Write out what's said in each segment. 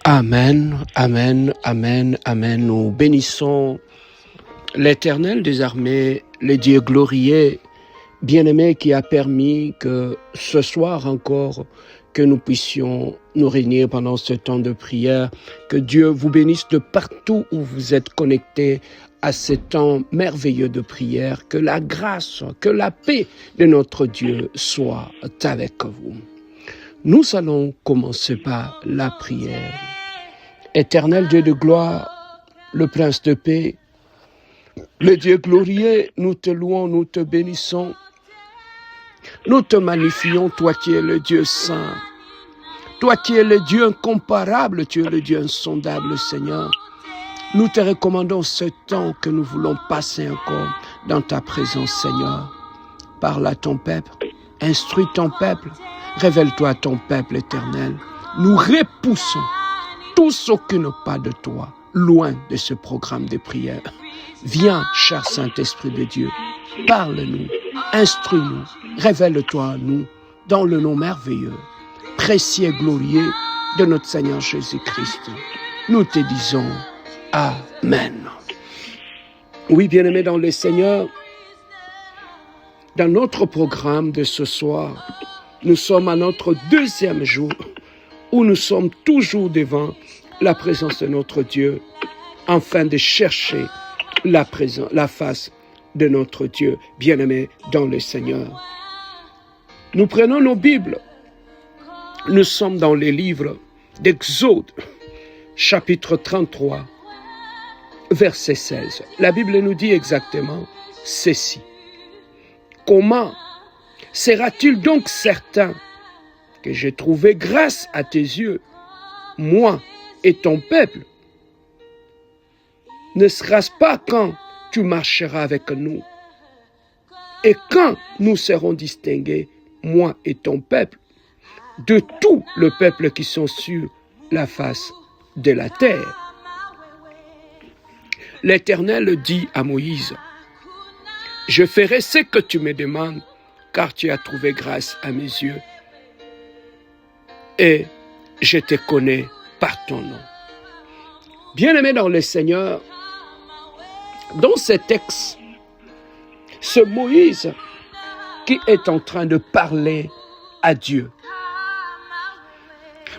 Amen, amen, amen, amen. Nous bénissons l'Éternel des armées, le Dieu glorieux, bien-aimé, qui a permis que ce soir encore, que nous puissions nous réunir pendant ce temps de prière. Que Dieu vous bénisse de partout où vous êtes connectés à ce temps merveilleux de prière. Que la grâce, que la paix de notre Dieu soit avec vous. Nous allons commencer par la prière. Éternel Dieu de gloire, le Prince de paix, le Dieu glorieux, nous te louons, nous te bénissons. Nous te magnifions, toi qui es le Dieu saint. Toi qui es le Dieu incomparable, tu es le Dieu insondable, Seigneur. Nous te recommandons ce temps que nous voulons passer encore dans ta présence, Seigneur. Parle à ton peuple, instruis ton peuple, révèle-toi à ton peuple éternel. Nous repoussons tout ce qui n'est pas de toi, loin de ce programme de prière. Viens, cher Saint-Esprit de Dieu, parle-nous, instruis-nous, révèle-toi à nous, dans le nom merveilleux, précieux et glorieux de notre Seigneur Jésus-Christ. Nous te disons Amen. Oui, bien-aimés dans le Seigneur, dans notre programme de ce soir, nous sommes à notre deuxième jour où nous sommes toujours devant la présence de notre Dieu, afin de chercher la face de notre Dieu, bien-aimé dans le Seigneur. Nous prenons nos Bibles. Nous sommes dans les livres d'Exode, chapitre 33, verset 16. La Bible nous dit exactement ceci. Comment sera-t-il donc certain que j'ai trouvé grâce à tes yeux, moi et ton peuple? Ne sera-ce pas quand tu marcheras avec nous et quand nous serons distingués, moi et ton peuple, de tout le peuple qui sont sur la face de la terre? L'Éternel dit à Moïse, « Je ferai ce que tu me demandes, car tu as trouvé grâce à mes yeux, et je te connais par ton nom. » Bien-aimé dans le Seigneur, dans ce texte, c'est Moïse qui est en train de parler à Dieu.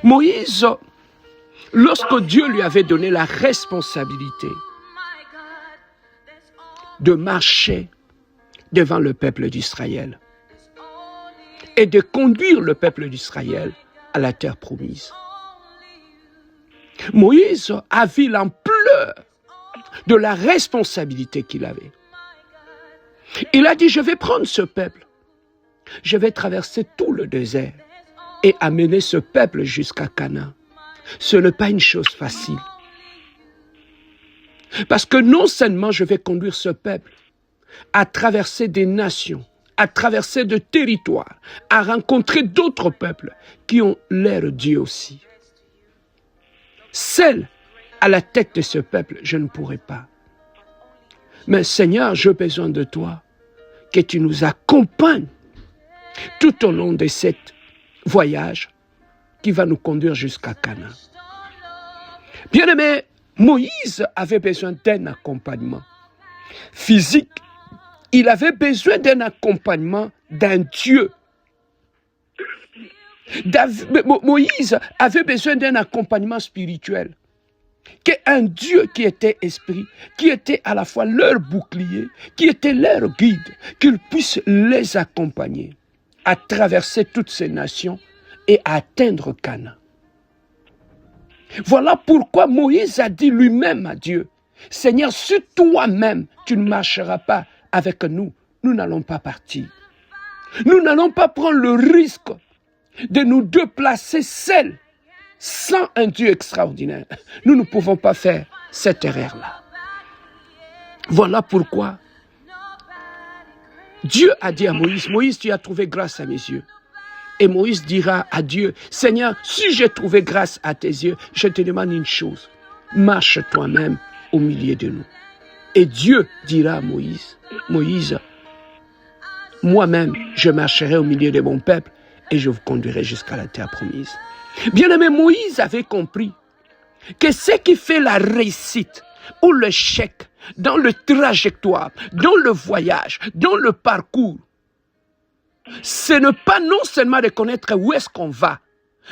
Moïse, lorsque Dieu lui avait donné la responsabilité de marcher devant le peuple d'Israël et de conduire le peuple d'Israël à la terre promise, Moïse a vu l'ampleur de la responsabilité qu'il avait. Il a dit, je vais prendre ce peuple, je vais traverser tout le désert et amener ce peuple jusqu'à Canaan. Ce n'est pas une chose facile. Parce que non seulement je vais conduire ce peuple à traverser des nations, à traverser des territoires, à rencontrer d'autres peuples qui ont leur Dieu aussi. Seul à la tête de ce peuple, je ne pourrai pas. Mais Seigneur, j'ai besoin de toi, que tu nous accompagnes tout au long de ce voyage qui va nous conduire jusqu'à Canaan. Bien-aimé, Moïse avait besoin d'un accompagnement physique. Il avait besoin d'un accompagnement d'un Dieu. Moïse avait besoin d'un accompagnement spirituel. Qu'un Dieu qui était esprit, qui était à la fois leur bouclier, qui était leur guide, qu'il puisse les accompagner à traverser toutes ces nations et à atteindre Canaan. Voilà pourquoi Moïse a dit lui-même à Dieu, « Seigneur, si toi-même tu ne marcheras pas avec nous, nous n'allons pas partir. Nous n'allons pas prendre le risque de nous déplacer seuls, sans un Dieu extraordinaire. Nous ne pouvons pas faire cette erreur-là. » Voilà pourquoi Dieu a dit à Moïse, « Moïse, tu as trouvé grâce à mes yeux. » Et Moïse dira à Dieu, « Seigneur, si j'ai trouvé grâce à tes yeux, je te demande une chose. Marche toi-même au milieu de nous. » Et Dieu dira à Moïse, « Moïse, moi-même, je marcherai au milieu de mon peuple et je vous conduirai jusqu'à la terre promise. » Bien-aimé, Moïse avait compris que ce qui fait la réussite ou l'échec dans le trajectoire, dans le voyage, dans le parcours, ce n'est pas non seulement de connaître où est-ce qu'on va,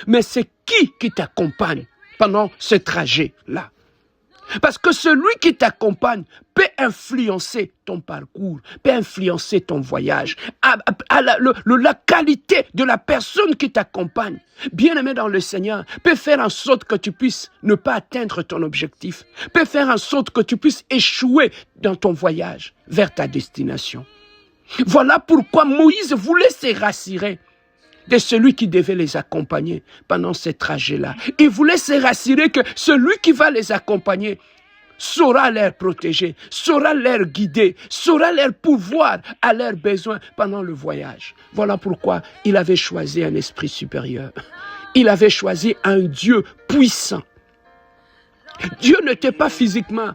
mais c'est qui t'accompagne pendant ce trajet-là. Parce que celui qui t'accompagne peut influencer ton parcours, peut influencer ton voyage, la qualité de la personne qui t'accompagne, bien-aimé dans le Seigneur, peut faire en sorte que tu puisses ne pas atteindre ton objectif, peut faire en sorte que tu puisses échouer dans ton voyage vers ta destination. Voilà pourquoi Moïse voulait se rassurer de celui qui devait les accompagner pendant ces trajets-là. Il voulait se rassurer que celui qui va les accompagner saura les protéger, saura les guider, saura leur pourvoir à leurs besoins pendant le voyage. Voilà pourquoi il avait choisi un esprit supérieur. Il avait choisi un Dieu puissant. Dieu n'était pas physiquement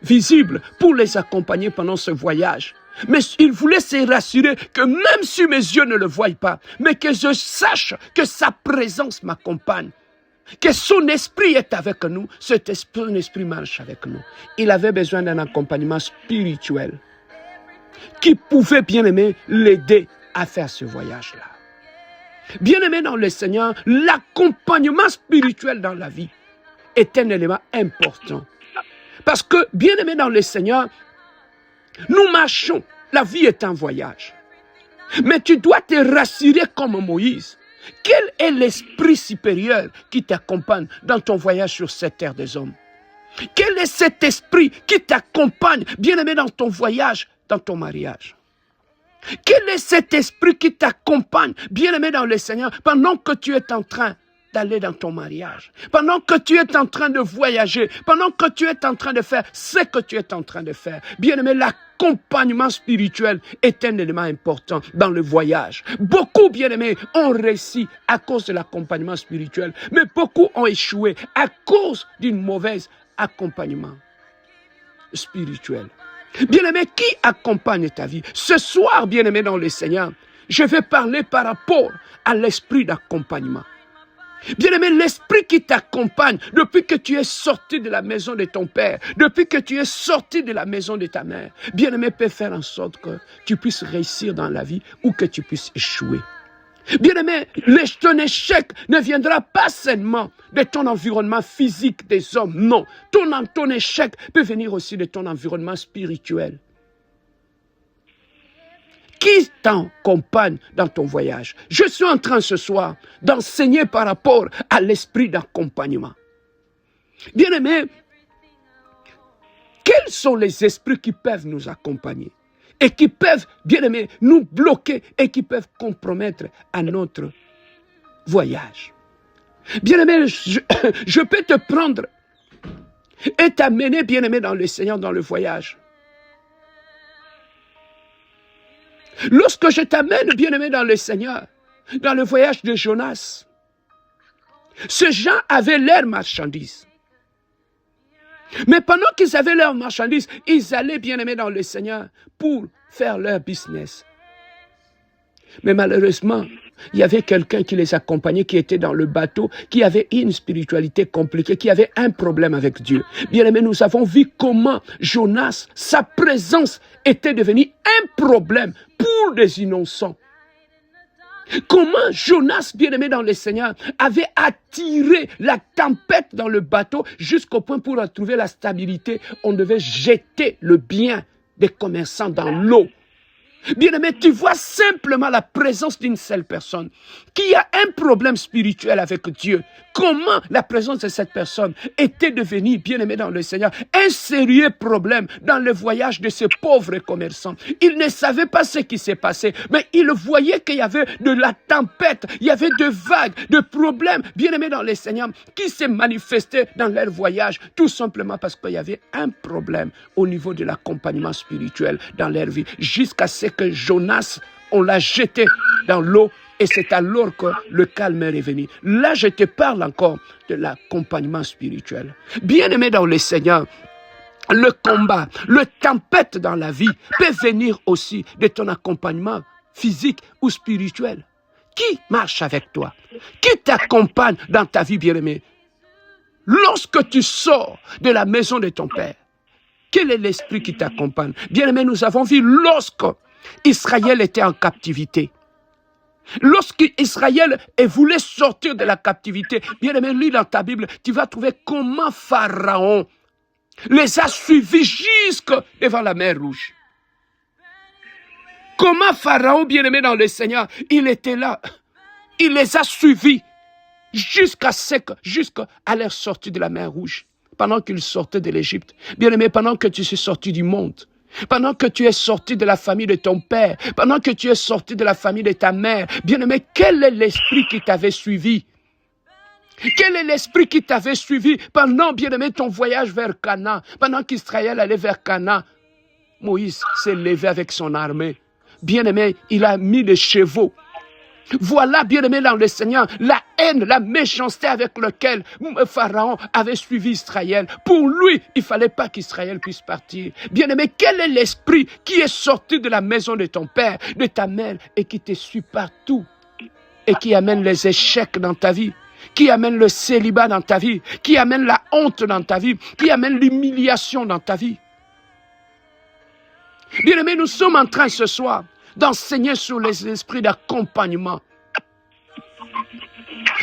visible pour les accompagner pendant ce voyage. Mais il voulait se rassurer que même si mes yeux ne le voient pas, mais que je sache que sa présence m'accompagne, que son esprit est avec nous, son esprit marche avec nous. Il avait besoin d'un accompagnement spirituel qui pouvait, bien aimé, l'aider à faire ce voyage-là. Bien aimé dans le Seigneur, l'accompagnement spirituel dans la vie est un élément important. Parce que, bien aimé dans le Seigneur, nous marchons, la vie est un voyage. Mais tu dois te rassurer comme Moïse. Quel est l'esprit supérieur qui t'accompagne dans ton voyage sur cette terre des hommes? Quel est cet esprit qui t'accompagne, bien-aimé, dans ton voyage, dans ton mariage? Quel est cet esprit qui t'accompagne, bien-aimé dans le Seigneur, pendant que tu es en train d'aller dans ton mariage, pendant que tu es en train de voyager, pendant que tu es en train de faire ce que tu es en train de faire? Bien-aimé, l'accompagnement spirituel est un élément important dans le voyage. Beaucoup, bien-aimés, ont réussi à cause de l'accompagnement spirituel, mais beaucoup ont échoué à cause d'un mauvais accompagnement spirituel. Bien-aimé, qui accompagne ta vie? Ce soir, bien-aimé dans le Seigneur, je vais parler par rapport à l'esprit d'accompagnement. Bien-aimé, l'esprit qui t'accompagne depuis que tu es sorti de la maison de ton père, depuis que tu es sorti de la maison de ta mère, bien-aimé, peut faire en sorte que tu puisses réussir dans la vie ou que tu puisses échouer. Bien-aimé, ton échec ne viendra pas seulement de ton environnement physique des hommes, non. Ton échec peut venir aussi de ton environnement spirituel. Qui t'accompagne dans ton voyage? Je suis en train ce soir d'enseigner par rapport à l'esprit d'accompagnement. Bien-aimés, quels sont les esprits qui peuvent nous accompagner et qui peuvent, bien-aimés, nous bloquer et qui peuvent compromettre à notre voyage? Bien-aimé, je peux te prendre et t'amener, bien-aimé, dans le Seigneur, dans le voyage. Lorsque je t'amène, bien-aimé, dans le Seigneur, dans le voyage de Jonas, ces gens avaient leurs marchandises. Mais pendant qu'ils avaient leurs marchandises, ils allaient, bien-aimé, dans le Seigneur pour faire leur business. Mais malheureusement, il y avait quelqu'un qui les accompagnait, qui était dans le bateau, qui avait une spiritualité compliquée, qui avait un problème avec Dieu. Bien aimé, nous avons vu comment Jonas, sa présence était devenue un problème pour des innocents. Comment Jonas, bien aimé dans le Seigneur, avait attiré la tempête dans le bateau jusqu'au point pour retrouver la stabilité. On devait jeter le bien des commerçants dans l'eau. Bien-aimé, tu vois simplement la présence d'une seule personne qui a un problème spirituel avec Dieu. Comment la présence de cette personne était devenue, bien-aimé dans le Seigneur, un sérieux problème dans le voyage de ces pauvres commerçants. Ils ne savaient pas ce qui s'est passé, mais ils voyaient qu'il y avait de la tempête, il y avait de vagues, de problèmes, bien-aimé dans le Seigneur, qui s'est manifesté dans leur voyage, tout simplement parce qu'il y avait un problème au niveau de l'accompagnement spirituel dans leur vie, jusqu'à ce que Jonas, on l'a jeté dans l'eau et c'est alors que le calme est revenu. Là, je te parle encore de l'accompagnement spirituel. Bien-aimé dans le Seigneur, le combat, le tempête dans la vie peut venir aussi de ton accompagnement physique ou spirituel. Qui marche avec toi? Qui t'accompagne dans ta vie, bien-aimé? lorsque tu sors de la maison de ton père, quel est l'esprit qui t'accompagne? Bien-aimés, nous avons vu lorsque Israël était en captivité. Lorsqu'Israël voulait sortir de la captivité, bien-aimé, lis dans ta Bible, tu vas trouver comment Pharaon les a suivis jusque devant la mer Rouge. Comment Pharaon, bien-aimé dans le Seigneur, il était là. Il les a suivis jusqu'à leur sortie de la mer Rouge. Pendant qu'ils sortaient de l'Égypte. Bien-aimé, pendant que tu es sorti du monde, pendant que tu es sorti de la famille de ton père, pendant que tu es sorti de la famille de ta mère, bien-aimé, quel est l'esprit qui t'avait suivi? Quel est l'esprit qui t'avait suivi pendant, bien-aimé, ton voyage vers Canaan? Pendant qu'Israël allait vers Canaan, Moïse s'est levé avec son armée. Bien-aimé, il a mis les chevaux. Voilà, bien-aimé dans le Seigneur, la haine, la méchanceté avec laquelle Pharaon avait suivi Israël. Pour lui, il ne fallait pas qu'Israël puisse partir. Bien-aimé, quel est l'esprit qui est sorti de la maison de ton père, de ta mère, et qui te suit partout, et qui amène les échecs dans ta vie, qui amène le célibat dans ta vie, qui amène la honte dans ta vie, qui amène l'humiliation dans ta vie? Bien-aimé, nous sommes en train ce soir d'enseigner sur les esprits d'accompagnement.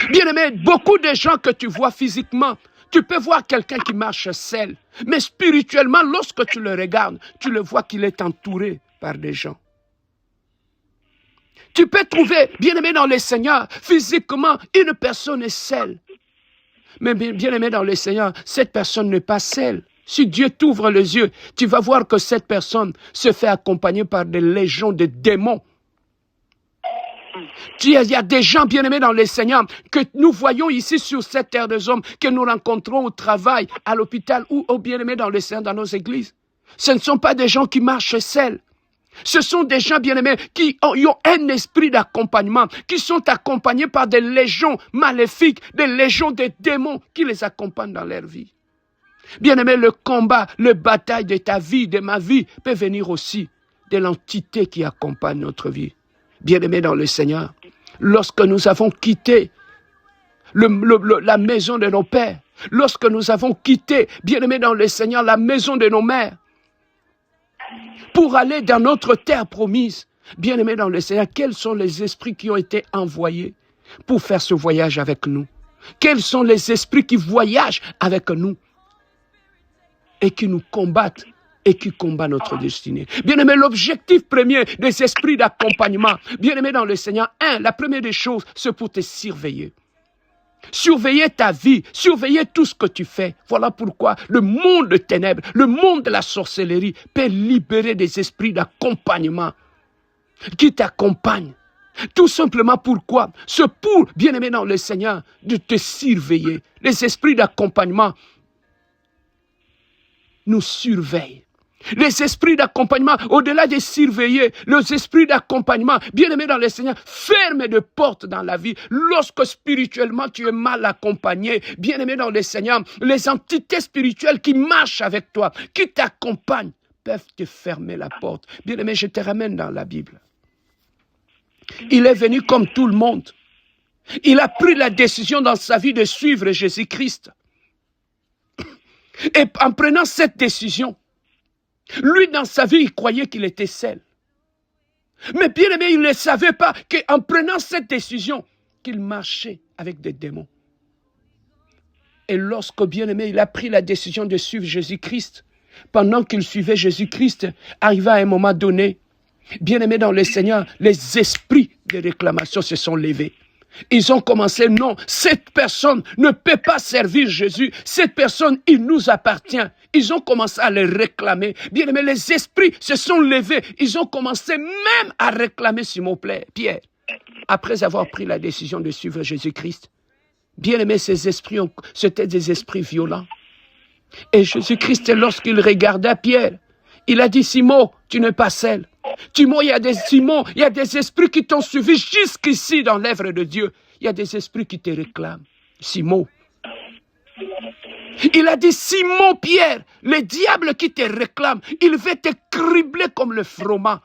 Bien-aimé, beaucoup de gens que tu vois physiquement, tu peux voir quelqu'un qui marche seul, mais spirituellement, lorsque tu le regardes, tu le vois qu'il est entouré par des gens. Tu peux trouver, bien-aimé dans le Seigneur, physiquement, une personne est seule. Mais bien-aimé dans le Seigneur, cette personne n'est pas seule. Si Dieu t'ouvre les yeux, tu vas voir que cette personne se fait accompagner par des légions de démons. Il y a des gens bien-aimés dans le Seigneur que nous voyons ici sur cette terre des hommes, que nous rencontrons au travail, à l'hôpital ou au bien-aimés dans le Seigneur, dans nos églises. Ce ne sont pas des gens qui marchent seuls. Ce sont des gens bien-aimés qui ont un esprit d'accompagnement, qui sont accompagnés par des légions maléfiques, des légions de démons qui les accompagnent dans leur vie. Bien-aimé, le combat, le bataille de ta vie, de ma vie, peut venir aussi de l'entité qui accompagne notre vie. Bien-aimé dans le Seigneur, lorsque nous avons quitté la maison de nos pères, lorsque nous avons quitté, bien-aimé dans le Seigneur, la maison de nos mères, pour aller dans notre terre promise, bien-aimé dans le Seigneur, quels sont les esprits qui ont été envoyés pour faire ce voyage avec nous? Quels sont les esprits qui voyagent avec nous et qui nous combattent et qui combattent notre destinée? Bien-aimé, l'objectif premier des esprits d'accompagnement, bien-aimé dans le Seigneur, la première des choses, c'est pour te surveiller. Surveiller ta vie, surveiller tout ce que tu fais. Voilà pourquoi le monde de ténèbres, le monde de la sorcellerie peut libérer des esprits d'accompagnement qui t'accompagnent. Tout simplement pourquoi? C'est pour, bien-aimé dans le Seigneur, de te surveiller. Les esprits d'accompagnement nous surveillent. Les esprits d'accompagnement, au-delà de surveiller, les esprits d'accompagnement, bien-aimés dans le Seigneur, ferment des portes dans la vie. Lorsque spirituellement tu es mal accompagné, bien-aimé dans le Seigneur, les entités spirituelles qui marchent avec toi, qui t'accompagnent, peuvent te fermer la porte. Bien-aimé, je te ramène dans la Bible. Il est venu comme tout le monde. Il a pris la décision dans sa vie de suivre Jésus-Christ. Et en prenant cette décision, lui, dans sa vie, il croyait qu'il était seul. Mais bien aimé, il ne savait pas qu'en prenant cette décision, qu'il marchait avec des démons. Et lorsque, bien aimé, il a pris la décision de suivre Jésus-Christ, pendant qu'il suivait Jésus-Christ, arrivé à un moment donné, bien aimé dans le Seigneur, les esprits de réclamation se sont levés. Ils ont commencé, non, cette personne ne peut pas servir Jésus. Cette personne, il nous appartient. Ils ont commencé à le réclamer. Bien aimé, les esprits se sont levés. Ils ont commencé même à réclamer Simon-Pierre. Après avoir pris la décision de suivre Jésus-Christ. Bien aimé, ces esprits, c'était des esprits violents. Et Jésus-Christ, lorsqu'il regardait Pierre, il a dit, Simon, tu n'es pas seul. Simon, il y a des esprits qui t'ont suivi jusqu'ici dans l'œuvre de Dieu. Il y a des esprits qui te réclament. Simon. Il a dit, Simon Pierre, le diable qui te réclame, il veut te cribler comme le froment.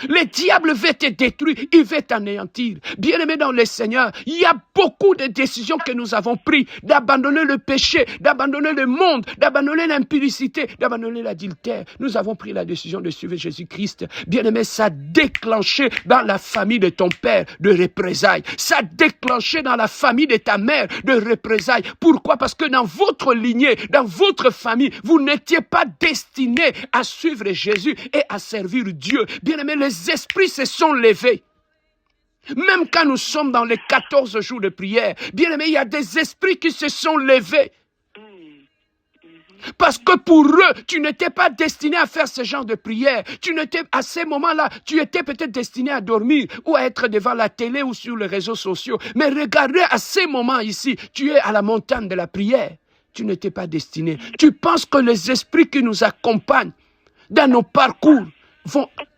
Le diable veut te détruire, il veut t'anéantir. Bien-aimé dans le Seigneur, il y a beaucoup de décisions que nous avons prises, d'abandonner le péché, d'abandonner le monde, d'abandonner l'impudicité, d'abandonner l'adultère. Nous avons pris la décision de suivre Jésus-Christ. Bien-aimé, ça a déclenché dans la famille de ton père de représailles. Ça a déclenché dans la famille de ta mère de représailles. Pourquoi? Parce que dans votre lignée, dans votre famille, vous n'étiez pas destiné à suivre Jésus et à servir Dieu. Bien-aimé, les esprits se sont levés. Même quand nous sommes dans les 14 jours de prière, bien-aimé, il y a des esprits qui se sont levés. Parce que pour eux, tu n'étais pas destiné à faire ce genre de prière. À ces moments-là, tu étais peut-être destiné à dormir ou à être devant la télé ou sur les réseaux sociaux. Mais regardez, à ces moments ici, tu es à la montagne de la prière. Tu n'étais pas destiné. Tu penses que les esprits qui nous accompagnent dans nos parcours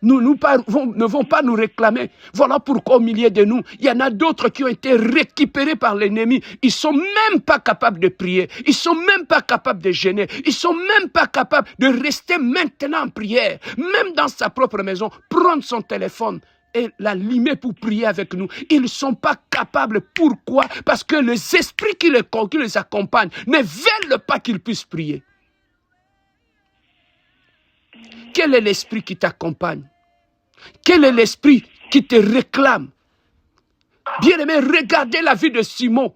ne vont pas nous réclamer. Voilà pourquoi au milieu de nous, il y en a d'autres qui ont été récupérés par l'ennemi. Ils sont même pas capables de prier. Ils sont même pas capables de jeûner. Ils sont même pas capables de rester maintenant en prière. Même dans sa propre maison, prendre son téléphone et l'allumer pour prier avec nous. Ils ne sont pas capables. Pourquoi? Parce que les esprits qui les accompagnent ne veulent pas qu'ils puissent prier. Quel est l'esprit qui t'accompagne? Quel est l'esprit qui te réclame? Bien-aimé, regardez la vie de Simon.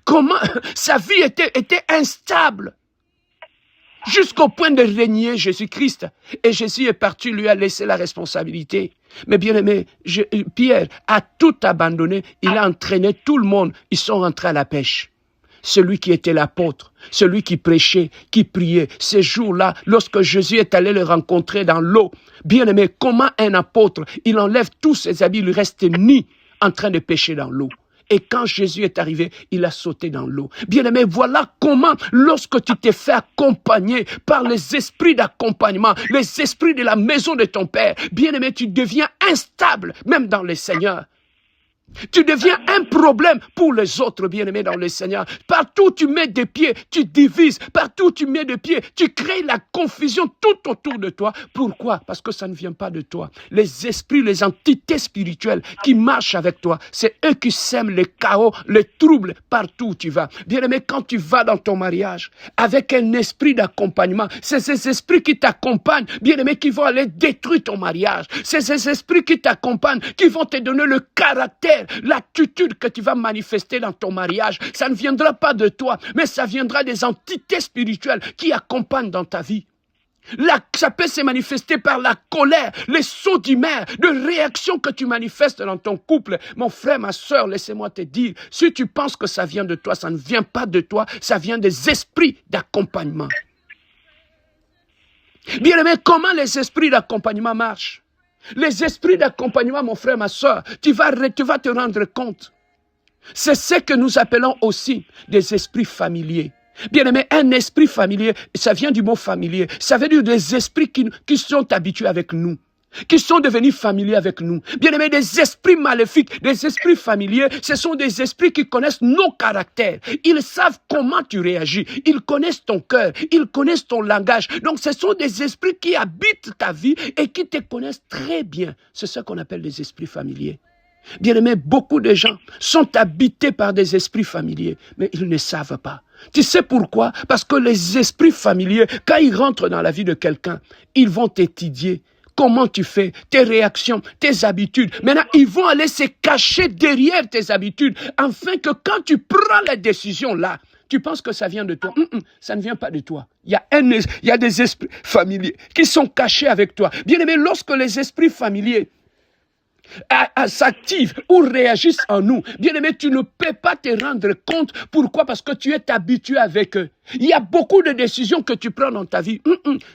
Comment sa vie était instable. Jusqu'au point de régner Jésus-Christ. Et Jésus est parti, lui a laissé la responsabilité. Mais bien-aimé, Pierre a tout abandonné. Il a entraîné tout le monde. Ils sont rentrés à la pêche. Celui qui était l'apôtre, celui qui prêchait, qui priait, ces jours-là, lorsque Jésus est allé le rencontrer dans l'eau, bien-aimé, comment un apôtre, il enlève tous ses habits, il reste nu en train de pêcher dans l'eau. Et quand Jésus est arrivé, il a sauté dans l'eau. Bien-aimé, voilà comment, lorsque tu t'es fait accompagner par les esprits d'accompagnement, les esprits de la maison de ton Père, bien-aimé, tu deviens instable, même dans le Seigneur. Tu deviens un problème pour les autres, bien-aimés dans le Seigneur. Partout où tu mets des pieds, tu divises. Partout où tu mets des pieds, tu crées la confusion tout autour de toi. Pourquoi? Parce que ça ne vient pas de toi. Les esprits, les entités spirituelles qui marchent avec toi, c'est eux qui sèment le chaos, le trouble partout où tu vas. Bien-aimé, quand tu vas dans ton mariage avec un esprit d'accompagnement, c'est ces esprits qui t'accompagnent, bien-aimé, qui vont aller détruire ton mariage. C'est ces esprits qui t'accompagnent, qui vont te donner le caractère, l'attitude que tu vas manifester dans ton mariage. Ça ne viendra pas de toi, mais ça viendra des entités spirituelles qui accompagnent dans ta vie. Ça peut se manifester par la colère, les sauts d'humeur, de réactions que tu manifestes dans ton couple. Mon frère, ma soeur, laissez-moi te dire, si tu penses que ça vient de toi, ça ne vient pas de toi, ça vient des esprits d'accompagnement. Bien aimé, comment les esprits d'accompagnement marchent? Les esprits d'accompagnement, mon frère, ma soeur, tu vas te rendre compte. C'est ce que nous appelons aussi des esprits familiers. Bien aimé, un esprit familier, ça vient du mot familier. Ça veut dire des esprits qui sont habitués avec nous, qui sont devenus familiers avec nous. Bien aimé, des esprits maléfiques, des esprits familiers, ce sont des esprits qui connaissent nos caractères. Ils savent comment tu réagis. Ils connaissent ton cœur. Ils connaissent ton langage. Donc, ce sont des esprits qui habitent ta vie et qui te connaissent très bien. C'est ce qu'on appelle les esprits familiers. Bien aimé, beaucoup de gens sont habités par des esprits familiers, mais ils ne savent pas. Tu sais pourquoi? Parce que les esprits familiers, quand ils rentrent dans la vie de quelqu'un, ils vont t'étudier. Comment tu fais, tes réactions, tes habitudes. Maintenant, ils vont aller se cacher derrière tes habitudes, afin que quand tu prends la décision là, tu penses que ça vient de toi. Ça ne vient pas de toi. Il y a des esprits familiers qui sont cachés avec toi. Bien aimé, lorsque les esprits familiers s'activent ou réagissent en nous, bien aimé, tu ne peux pas te rendre compte. Pourquoi? Parce que tu es habitué avec eux. Il y a beaucoup de décisions que tu prends dans ta vie.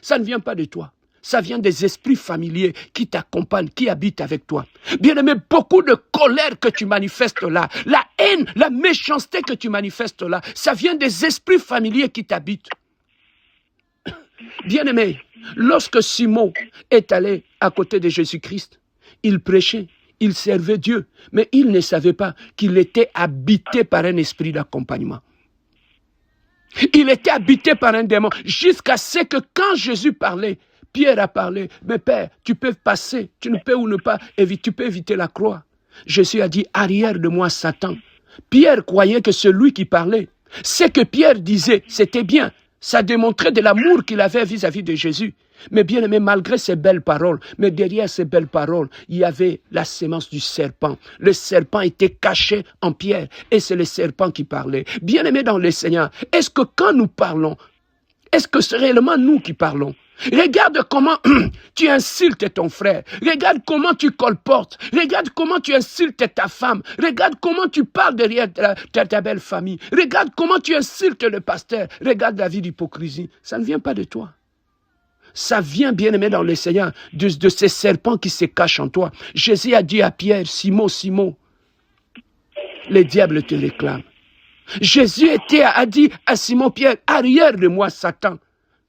Ça ne vient pas de toi. Ça vient des esprits familiers qui t'accompagnent, qui habitent avec toi. Bien aimé, beaucoup de colère que tu manifestes là, la haine, la méchanceté que tu manifestes là, ça vient des esprits familiers qui t'habitent. Bien aimé, lorsque Simon est allé à côté de Jésus-Christ, il prêchait, il servait Dieu, mais il ne savait pas qu'il était habité par un esprit d'accompagnement. Il était habité par un démon, jusqu'à ce que quand Jésus parlait, Pierre a parlé. Mais Père, tu peux passer. Tu ne peux ou ne pas éviter. Tu peux éviter la croix. Jésus a dit, arrière de moi, Satan. Pierre croyait que celui qui parlait, ce que Pierre disait, c'était bien. Ça démontrait de l'amour qu'il avait vis-à-vis de Jésus. Mais bien aimé, malgré ces belles paroles, mais derrière ces belles paroles, il y avait la sémence du serpent. Le serpent était caché en Pierre et c'est le serpent qui parlait. Bien aimé dans le Seigneur, est-ce que quand nous parlons, est-ce que c'est réellement nous qui parlons? Regarde comment tu insultes ton frère. Regarde comment tu colportes. Regarde comment tu insultes ta femme. Regarde comment tu parles derrière ta belle famille. Regarde comment tu insultes le pasteur. Regarde la vie d'hypocrisie. Ça ne vient pas de toi. Ça vient, bien aimé dans le Seigneur, de ces serpents qui se cachent en toi. Jésus a dit à Pierre, Simon, Simon, le diable te réclame. Jésus a dit à Simon-Pierre, arrière de moi, Satan.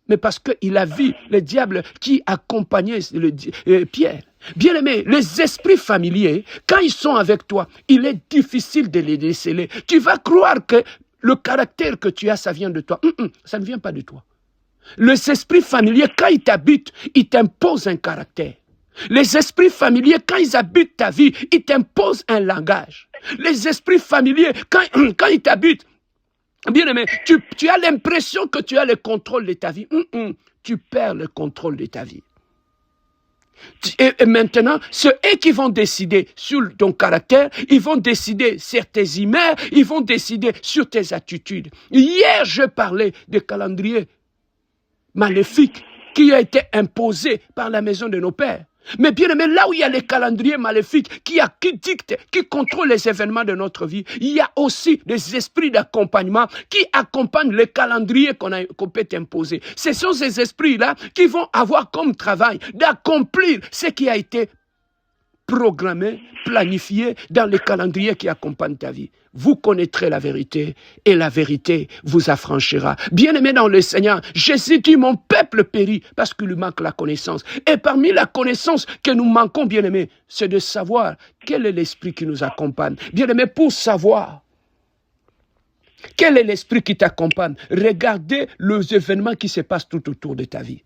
Mais parce qu'il a vu le diable qui accompagnait Pierre. Bien aimé, les esprits familiers, quand ils sont avec toi, il est difficile de les déceler. Tu vas croire que le caractère que tu as, ça vient de toi. Ça ne vient pas de toi. Les esprits familiers, quand ils t'habitent, ils t'imposent un caractère. Les esprits familiers, quand ils habitent ta vie, ils t'imposent un langage. Les esprits familiers, quand ils t'habitent, bien aimé, tu as l'impression que tu as le contrôle de ta vie. Tu perds le contrôle de ta vie. Et maintenant, c'est eux qui vont décider sur ton caractère, ils vont décider sur tes humeurs, ils vont décider sur tes attitudes. Hier, je parlais des calendriers maléfique qui a été imposé par la maison de nos pères. Mais bien aimé, là où il y a les calendriers maléfiques qui dictent, qui contrôlent les événements de notre vie, il y a aussi des esprits d'accompagnement qui accompagnent les calendriers qu'on peut imposer. Ce sont ces esprits-là qui vont avoir comme travail d'accomplir ce qui a été programmé, planifié dans les calendriers qui accompagnent ta vie. Vous connaîtrez la vérité et la vérité vous affranchira. Bien-aimés dans le Seigneur, Jésus dit, mon peuple périt parce qu'il lui manque la connaissance. Et parmi la connaissance que nous manquons, bien-aimés, c'est de savoir quel est l'esprit qui nous accompagne. Bien-aimés, pour savoir quel est l'esprit qui t'accompagne, regardez les événements qui se passent tout autour de ta vie.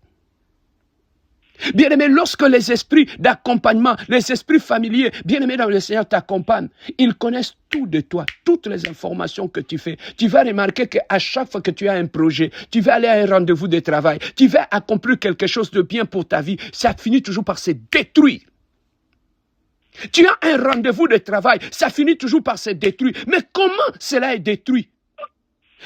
Bien-aimé, lorsque les esprits d'accompagnement, les esprits familiers, bien-aimés dans le Seigneur t'accompagnent, ils connaissent tout de toi, toutes les informations que tu fais. Tu vas remarquer qu'à chaque fois que tu as un projet, tu vas aller à un rendez-vous de travail, tu vas accomplir quelque chose de bien pour ta vie, ça finit toujours par se détruire. Tu as un rendez-vous de travail, ça finit toujours par se détruire. Mais comment cela est détruit?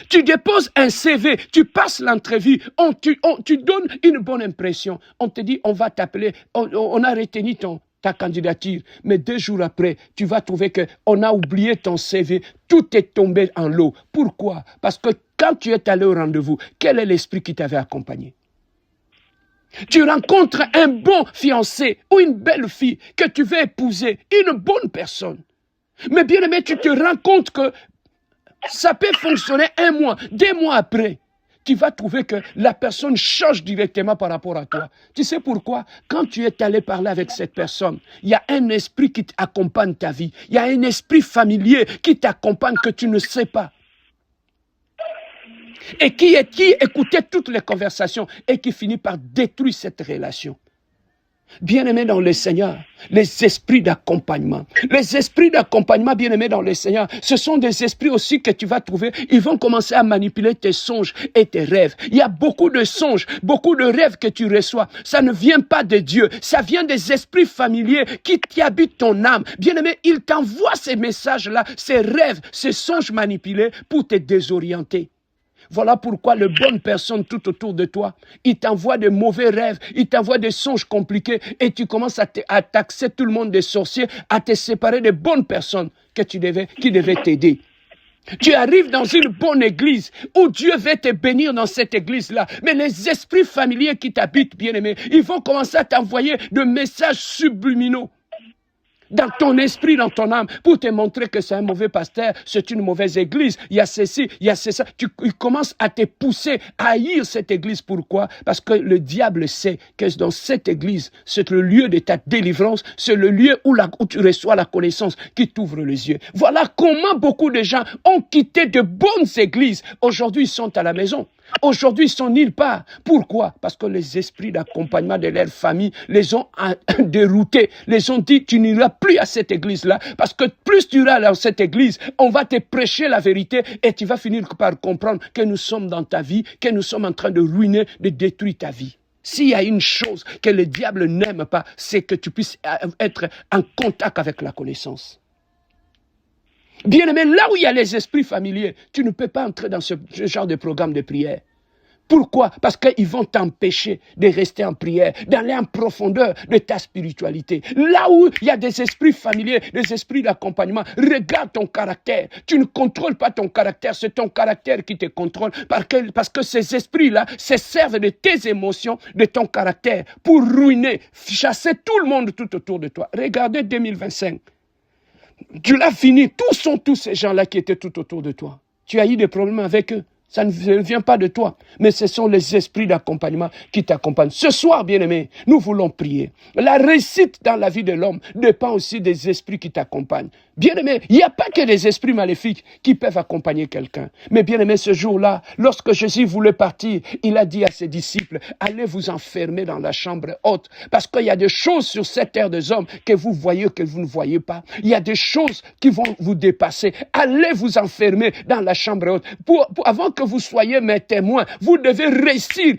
Tu déposes un CV, tu passes l'entrevue, tu donnes une bonne impression. On te dit, on va t'appeler, on a retenu ta candidature. Mais 2 jours après, tu vas trouver qu'on a oublié ton CV. Tout est tombé en l'eau. Pourquoi? Parce que quand tu es allé au rendez-vous, quel est l'esprit qui t'avait accompagné? Tu rencontres un bon fiancé ou une belle fille que tu veux épouser, une bonne personne. Mais bien aimé, tu te rends compte que ça peut fonctionner 1 mois, 2 mois après. Tu vas trouver que la personne change directement par rapport à toi. Tu sais pourquoi? Quand tu es allé parler avec cette personne, il y a un esprit qui accompagne ta vie. Il y a un esprit familier qui t'accompagne que tu ne sais pas. Et qui écoutait toutes les conversations et qui finit par détruire cette relation. Bien-aimés dans le Seigneur, les esprits d'accompagnement. Les esprits d'accompagnement, bien-aimés dans le Seigneur, ce sont des esprits aussi que tu vas trouver. Ils vont commencer à manipuler tes songes et tes rêves. Il y a beaucoup de songes, beaucoup de rêves que tu reçois. Ça ne vient pas de Dieu. Ça vient des esprits familiers qui habitent ton âme. Bien-aimé, ils t'envoient ces messages-là, ces rêves, ces songes manipulés pour te désorienter. Voilà pourquoi les bonnes personnes tout autour de toi, ils t'envoient de mauvais rêves, ils t'envoient des songes compliqués et tu commences à taxer tout le monde des sorciers, à te séparer des bonnes personnes qui devaient t'aider. Tu arrives dans une bonne église où Dieu veut te bénir dans cette église-là. Mais les esprits familiers qui t'habitent, bien-aimés, ils vont commencer à t'envoyer de messages subliminaux dans ton esprit, dans ton âme, pour te montrer que c'est un mauvais pasteur, c'est une mauvaise église, il y a ceci, il y a ça. Il commence à te pousser à haïr cette église. Pourquoi? Parce que le diable sait que dans cette église, c'est le lieu de ta délivrance, c'est le lieu où tu reçois la connaissance qui t'ouvre les yeux. Voilà comment beaucoup de gens ont quitté de bonnes églises. Aujourd'hui, ils sont à la maison. Aujourd'hui, ils sont nulle part. Pourquoi? Parce que les esprits d'accompagnement de leur famille les ont déroutés, les ont dit, tu n'iras plus à cette église-là, parce que plus tu iras dans cette église, on va te prêcher la vérité et tu vas finir par comprendre que nous sommes dans ta vie, que nous sommes en train de ruiner, de détruire ta vie. S'il y a une chose que le diable n'aime pas, c'est que tu puisses être en contact avec la connaissance. Bien-aimé, là où il y a les esprits familiers, tu ne peux pas entrer dans ce genre de programme de prière. Pourquoi? Parce qu'ils vont t'empêcher de rester en prière, d'aller en profondeur de ta spiritualité. Là où il y a des esprits familiers, des esprits d'accompagnement, regarde ton caractère. Tu ne contrôles pas ton caractère, c'est ton caractère qui te contrôle. Parce que ces esprits-là se servent de tes émotions, de ton caractère, pour ruiner, chasser tout le monde tout autour de toi. Regardez 2025. Tu l'as fini, tous ces gens-là qui étaient tout autour de toi. Tu as eu des problèmes avec eux. Ça ne vient pas de toi, mais ce sont les esprits d'accompagnement qui t'accompagnent. Ce soir, bien-aimés, nous voulons prier. La réussite dans la vie de l'homme dépend aussi des esprits qui t'accompagnent. Bien-aimés, il n'y a pas que des esprits maléfiques qui peuvent accompagner quelqu'un. Mais bien-aimés, ce jour-là, lorsque Jésus voulait partir, il a dit à ses disciples, allez vous enfermer dans la chambre haute, parce qu'il y a des choses sur cette terre des hommes que vous voyez, que vous ne voyez pas. Il y a des choses qui vont vous dépasser. Allez vous enfermer dans la chambre haute. Avant que vous soyez mes témoins, vous devez réussir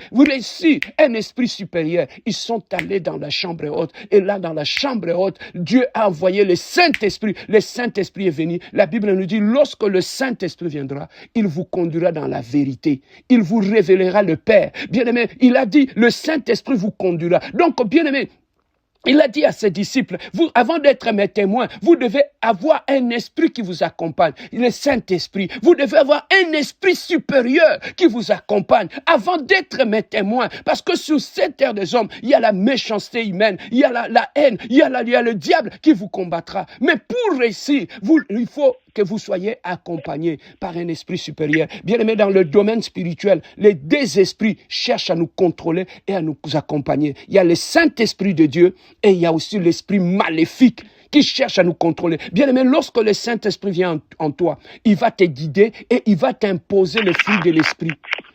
un esprit supérieur. Ils sont allés dans la chambre haute. Et là, dans la chambre haute, Dieu a envoyé le Saint-Esprit. Le Saint-Esprit est venu. La Bible nous dit, lorsque le Saint-Esprit viendra, il vous conduira dans la vérité. Il vous révélera le Père. Bien-aimé, il a dit, le Saint-Esprit vous conduira. Donc, bien-aimé, il a dit à ses disciples, vous, avant d'être mes témoins, vous devez avoir un esprit qui vous accompagne, le Saint-Esprit. Vous devez avoir un esprit supérieur qui vous accompagne avant d'être mes témoins. Parce que sur cette terre des hommes, il y a la méchanceté humaine, il y a la haine, il y a le diable qui vous combattra. Mais pour réussir, il faut que vous soyez accompagnés par un esprit supérieur. Bien aimé, dans le domaine spirituel, les deux esprits cherchent à nous contrôler et à nous accompagner. Il y a le Saint-Esprit de Dieu et il y a aussi l'esprit maléfique qui cherche à nous contrôler. Bien aimé, lorsque le Saint-Esprit vient en toi, il va te guider et il va t'imposer les fruits de l'esprit.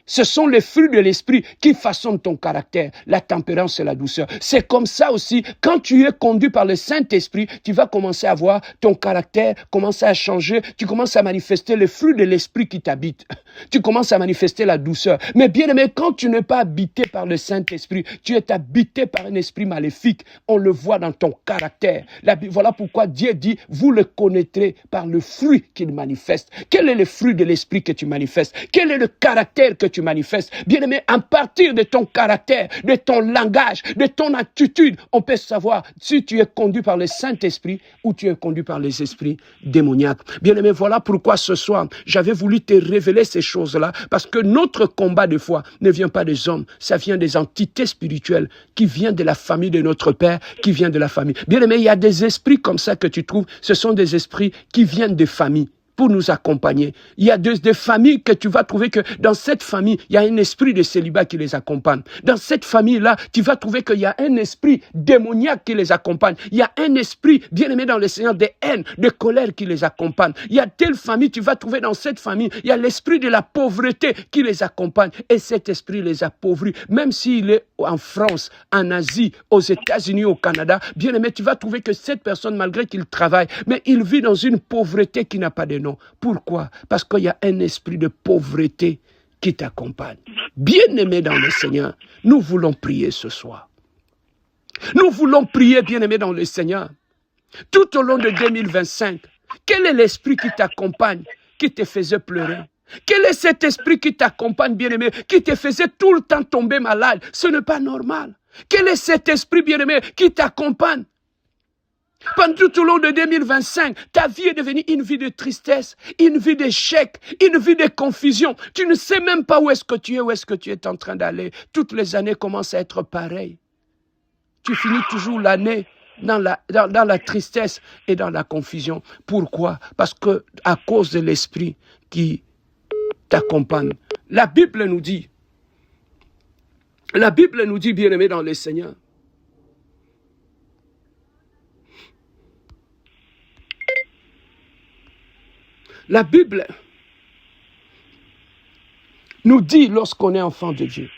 Ce sont les fruits de l'esprit qui façonnent ton caractère, la tempérance et la douceur. C'est comme ça aussi, quand tu es conduit par le Saint-Esprit, tu vas commencer à voir ton caractère commencer à changer, tu commences à manifester les fruits de l'esprit qui t'habite. Tu commences à manifester la douceur. Mais bien aimé, quand tu n'es pas habité par le Saint-Esprit, tu es habité par un esprit maléfique. On le voit dans ton caractère. Voilà pourquoi Dieu dit, vous le connaîtrez par le fruit qu'il manifeste. Quel est le fruit de l'esprit que tu manifestes? Quel est le caractère que tu manifestes? Bien aimé, à partir de ton caractère, de ton langage, de ton attitude, on peut savoir si tu es conduit par le Saint-Esprit ou tu es conduit par les esprits démoniaques. Bien aimé, voilà pourquoi ce soir, j'avais voulu te révéler ces choses-là, parce que notre combat de foi ne vient pas des hommes, ça vient des entités spirituelles qui viennent de la famille de notre Père, qui vient de la famille. Bien aimé, il y a des esprits comme ça que tu trouves, ce sont des esprits qui viennent des familles pour nous accompagner. Il y a des familles que tu vas trouver que dans cette famille, il y a un esprit de célibat qui les accompagne. Dans cette famille-là, tu vas trouver qu'il y a un esprit démoniaque qui les accompagne. Il y a un esprit, bien aimé dans le Seigneur, de haine, de colère qui les accompagne. Il y a telle famille, tu vas trouver dans cette famille, il y a l'esprit de la pauvreté qui les accompagne. Et cet esprit les appauvrit. Même s'il est en France, en Asie, aux États-Unis, au Canada, bien aimé, tu vas trouver que cette personne, malgré qu'il travaille, mais il vit dans une pauvreté qui n'a pas de nom. Pourquoi? Parce qu'il y a un esprit de pauvreté qui t'accompagne. Bien-aimé dans le Seigneur, nous voulons prier ce soir. Nous voulons prier, bien-aimé dans le Seigneur. Tout au long de 2025, quel est l'esprit qui t'accompagne, qui te faisait pleurer? Quel est cet esprit qui t'accompagne, bien-aimé, qui te faisait tout le temps tomber malade? Ce n'est pas normal. Quel est cet esprit, bien-aimé, qui t'accompagne? Pendant tout au long de 2025, ta vie est devenue une vie de tristesse, une vie d'échec, une vie de confusion. Tu ne sais même pas où est-ce que tu es, où est-ce que tu es en train d'aller. Toutes les années commencent à être pareilles. Tu finis toujours l'année dans la tristesse et dans la confusion. Pourquoi? Parce que à cause de l'esprit qui t'accompagne. La Bible nous dit, bien-aimé dans le Seigneur, nous dit lorsqu'on est enfant de Dieu.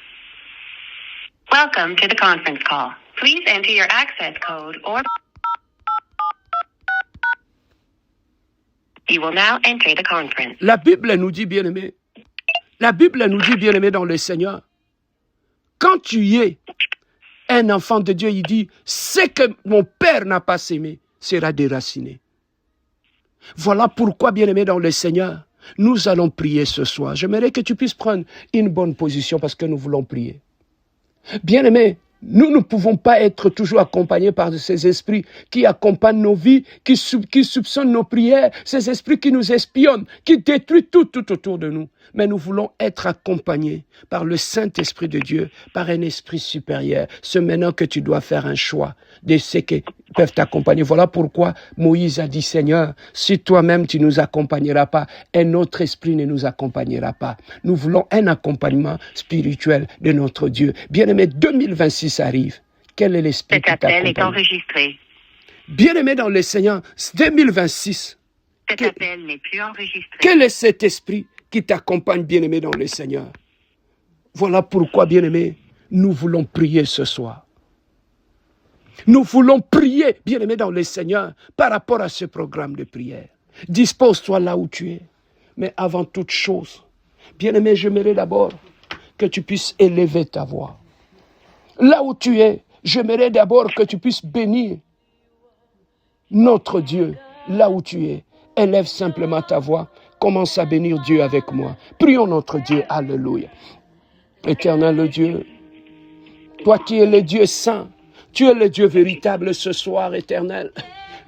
Welcome to the conference call. Please enter your access code or you will now enter the conference. La Bible nous dit, bien-aimé, dans le Seigneur, quand tu es un enfant de Dieu, il dit, ce que mon Père n'a pas sémé sera déraciné. Voilà pourquoi, bien-aimé dans le Seigneur, nous allons prier ce soir. J'aimerais que tu puisses prendre une bonne position parce que nous voulons prier. Bien-aimé, nous ne pouvons pas être toujours accompagnés par ces esprits qui accompagnent nos vies, qui soupçonnent nos prières, ces esprits qui nous espionnent, qui détruisent tout autour de nous. Mais nous voulons être accompagnés par le Saint-Esprit de Dieu, par un esprit supérieur. C'est maintenant que tu dois faire un choix de ceux qui peuvent t'accompagner. Voilà pourquoi Moïse a dit, Seigneur, si toi-même tu ne nous accompagneras pas, un autre esprit ne nous accompagnera pas. Nous voulons un accompagnement spirituel de notre Dieu. Bien-aimé, 2026 arrive. Quel est l'esprit qui t'accompagne? Cet appel est enregistré. Bien-aimé dans le Seigneur, 2026. Cet appel n'est plus enregistré. Quel est cet esprit qui t'accompagne, bien-aimé dans le Seigneur? Voilà pourquoi, bien-aimé, nous voulons prier ce soir. Nous voulons prier, bien-aimé dans le Seigneur, par rapport à ce programme de prière. Dispose-toi là où tu es. Mais avant toute chose, bien-aimé, j'aimerais d'abord que tu puisses élever ta voix. Là où tu es, j'aimerais d'abord que tu puisses bénir notre Dieu. Là où tu es, élève simplement ta voix. Commence à bénir Dieu avec moi. Prions notre Dieu. Alléluia. Éternel Dieu, toi qui es le Dieu saint, tu es le Dieu véritable ce soir, éternel.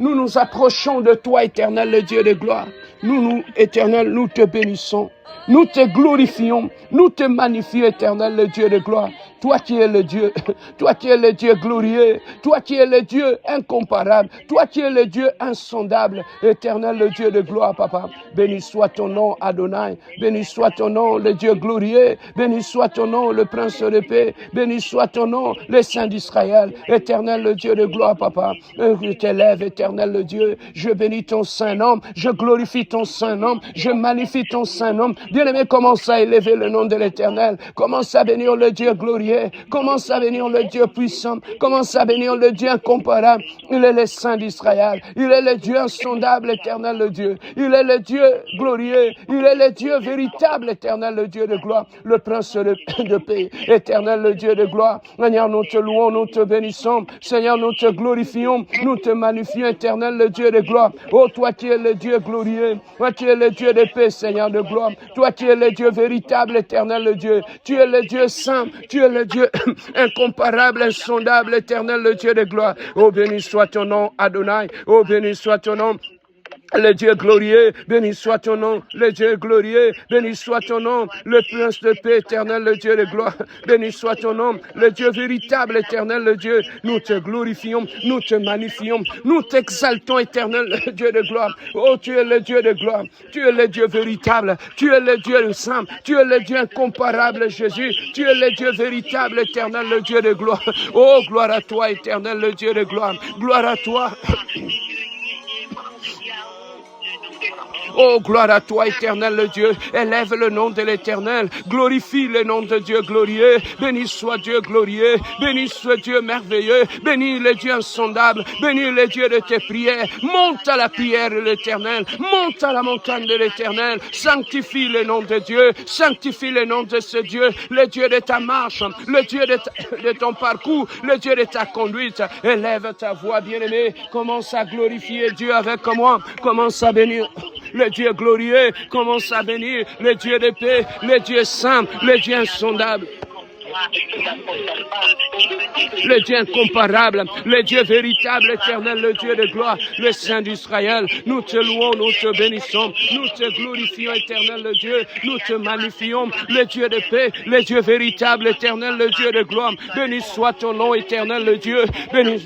Nous nous approchons de toi, éternel, le Dieu de gloire. Éternel, nous te bénissons. Nous te glorifions. Nous te magnifions, éternel, le Dieu de gloire. Toi qui es le Dieu, toi qui es le Dieu glorieux, toi qui es le Dieu incomparable, toi qui es le Dieu insondable, éternel, le Dieu de gloire, papa. Béni soit ton nom, Adonai. Béni soit ton nom, le Dieu glorieux. Béni soit ton nom, le Prince de paix. Béni soit ton nom, le Saint d'Israël. Éternel, le Dieu de gloire, papa. Je t'élève, éternel, le Dieu. Je bénis ton saint nom. Je glorifie ton saint nom. Je magnifie ton saint nom. Bien-aimé, commence à élever le nom de l'Éternel. Commence à bénir le Dieu glorieux. Commence à bénir le Dieu puissant. Commence à bénir le Dieu incomparable. Il est le Saint d'Israël. Il est le Dieu insondable, éternel le Dieu. Il est le Dieu glorieux. Il est le Dieu véritable, éternel le Dieu de gloire. Le Prince de paix, éternel le Dieu de gloire. Seigneur, nous te louons, nous te bénissons. Seigneur, nous te glorifions. Nous te magnifions, éternel le Dieu de gloire. Oh, toi qui es le Dieu glorieux. Toi qui es le Dieu de paix, Seigneur de gloire. Toi qui es le Dieu véritable, éternel le Dieu. Tu es le Dieu saint. Tu es le Dieu incomparable, insondable, éternel, le Dieu de gloire. Oh, béni soit ton nom, Adonai. Oh, béni soit ton nom. Le Dieu glorieux, béni soit ton nom, le Dieu glorieux, béni soit ton nom, le Prince de paix, éternel, le Dieu de gloire, béni soit ton nom, le Dieu véritable, éternel, le Dieu, nous te glorifions, nous te magnifions, nous t'exaltons, éternel, le Dieu de gloire. Oh, tu es le Dieu de gloire, tu es le Dieu véritable, tu es le Dieu saint, tu es le Dieu incomparable, Jésus, tu es le Dieu véritable, éternel, le Dieu de gloire. Oh, gloire à toi, éternel, le Dieu de gloire, gloire à toi. Oh, gloire à toi, éternel le Dieu. Élève le nom de l'éternel. Glorifie le nom de Dieu glorieux. Béni soit Dieu glorieux. Béni soit Dieu merveilleux. Béni le Dieu insondable. Béni le Dieu de tes prières. Monte à la prière de l'éternel. Monte à la montagne de l'éternel. Sanctifie le nom de Dieu. Sanctifie le nom de ce Dieu. Le Dieu de ta marche. Le Dieu de ton parcours. Le Dieu de ta conduite. Élève ta voix, bien-aimé. Commence à glorifier Dieu avec moi. Commence à bénir le Dieu glorieux, commence à bénir le Dieu de paix, le Dieu saint, le Dieu insondable. Le Dieu incomparable, le Dieu véritable, éternel, le Dieu de gloire, le Saint d'Israël. Nous te louons, nous te bénissons, nous te glorifions, éternel, le Dieu. Nous te magnifions, le Dieu de paix, le Dieu véritable, éternel, le Dieu de gloire. Béni soit ton nom, éternel, le Dieu. Béni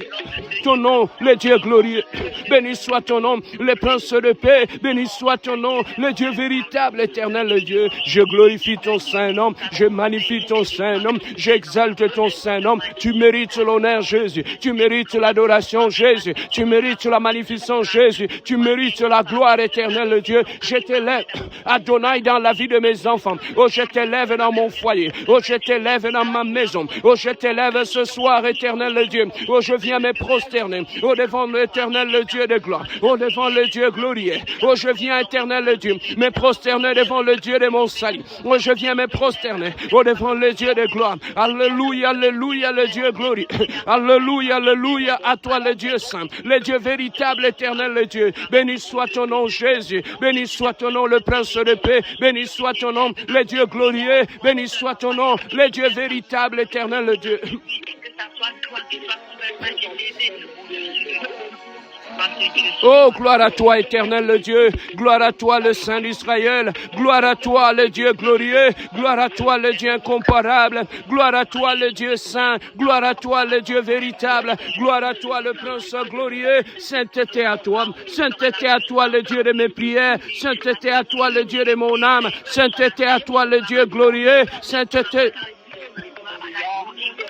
ton nom, le Dieu glorieux. Béni soit ton nom, le prince de paix. Béni soit ton nom, le Dieu véritable, éternel, le Dieu. Je glorifie ton Saint-Nom, je magnifie ton Saint-Nom, j'exalte ton Saint-Nom. Tu mérites l'honneur, Jésus. Tu mérites l'adoration, Jésus. Tu mérites la magnificence, Jésus. Tu mérites la gloire, éternelle, le Dieu. Je t'élève, Adonai, dans la vie de mes enfants. Oh, je t'élève dans mon foyer. Oh, je t'élève dans ma maison. Oh, je t'élève ce soir, éternel, le Dieu. Oh, je viens me prosterner. Oh, devant l'éternel, le Dieu de gloire. Oh, devant le Dieu glorieux. Oh, je viens, éternel, le Dieu, me prosterner devant le Dieu de mon salut. Oh, je viens me prosterner. Oh, devant le Dieu de gloire. Alléluia, alléluia, le Dieu glorieux. Alléluia, alléluia, à toi, le Dieu saint. Le Dieu véritable, éternel, le Dieu. Béni soit ton nom, Jésus. Béni soit ton nom, le prince de paix. Béni soit ton nom, le Dieu glorieux. Béni soit ton nom, le Dieu véritable, éternel, le Dieu. Oh, gloire à toi, éternel le Dieu. Gloire à toi, le Saint d'Israël. Gloire à toi, le Dieu glorieux. Gloire à toi, le Dieu incomparable. Gloire à toi, le Dieu saint. Gloire à toi, le Dieu véritable. Gloire à toi, le prince glorieux. Sainteté à toi. Sainteté à toi, le Dieu de mes prières. Sainteté à toi, le Dieu de mon âme. Sainteté à toi, le Dieu glorieux. Sainteté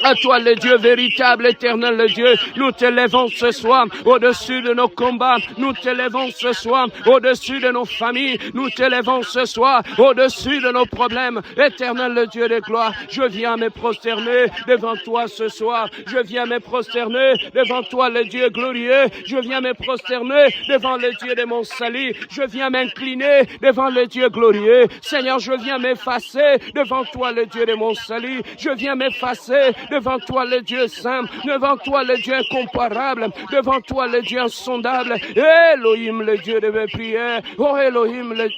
à toi, le Dieu véritable, éternel, le Dieu. Nous t'élèvons ce soir au-dessus de nos combats. Nous t'élèvons ce soir au-dessus de nos familles. Nous t'élèvons ce soir au-dessus de nos problèmes. Éternel, le Dieu de gloire, je viens me prosterner devant toi ce soir. Je viens me prosterner devant toi, le Dieu glorieux. Je viens me prosterner devant le Dieu de mon salut. Je viens m'incliner devant le Dieu glorieux. Seigneur, je viens m'effacer devant toi, le Dieu de mon salut. Je viens m'effacer devant toi, le Dieu saint, devant toi, le Dieu incomparable, devant toi, le Dieu insondable. Elohim, le Dieu de mes prières. Oh, Elohim, le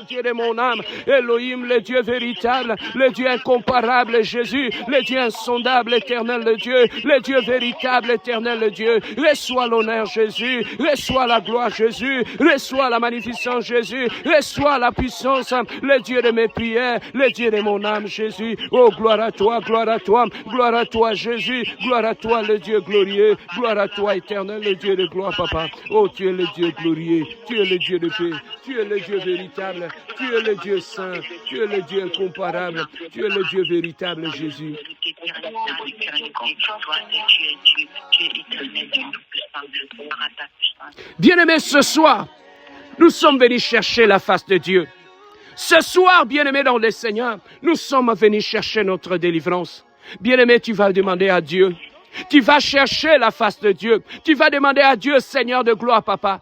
Dieu de mon âme. Elohim, le Dieu véritable, le Dieu incomparable, Jésus, le Dieu insondable, éternel, le Dieu véritable, éternel, le Dieu. Reçois l'honneur, Jésus. Reçois la gloire, Jésus. Reçois la magnificence, Jésus. Reçois la puissance, le Dieu de mes prières, le Dieu de mon âme, Jésus. Oh, gloire à toi, gloire à toi. Gloire à toi, Jésus. Gloire à toi, le Dieu glorieux. Gloire à toi, éternel, le Dieu de gloire, papa. Oh, tu es le Dieu glorieux. Tu es le Dieu de paix. Tu es le Dieu véritable. Tu es le Dieu saint. Tu es le Dieu incomparable. Tu es le Dieu véritable, Jésus. Bien-aimés, ce soir, nous sommes venus chercher la face de Dieu. Ce soir, bien-aimés dans le Seigneur, nous sommes venus chercher notre délivrance. Bien-aimé, tu vas demander à Dieu. Tu vas chercher la face de Dieu. Tu vas demander à Dieu, Seigneur de gloire, papa.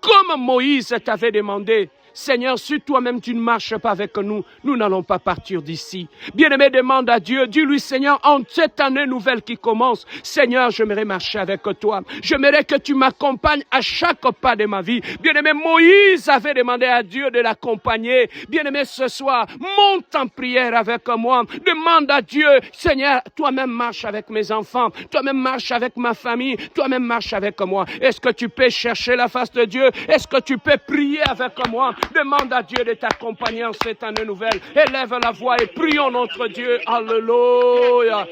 Comme Moïse t'avait demandé, Seigneur, si toi-même tu ne marches pas avec nous, nous n'allons pas partir d'ici. Bien-aimé, demande à Dieu, dis-lui, Seigneur, en cette année nouvelle qui commence, Seigneur, j'aimerais marcher avec toi. J'aimerais que tu m'accompagnes à chaque pas de ma vie. Bien-aimé, Moïse avait demandé à Dieu de l'accompagner. Bien-aimé, ce soir, monte en prière avec moi. Demande à Dieu, Seigneur, toi-même marche avec mes enfants. Toi-même marche avec ma famille. Toi-même marche avec moi. Est-ce que tu peux chercher la face de Dieu? Est-ce que tu peux prier avec moi? Demande à Dieu de t'accompagner en cette année nouvelle. Élève la voix et prions notre Dieu. Alléluia.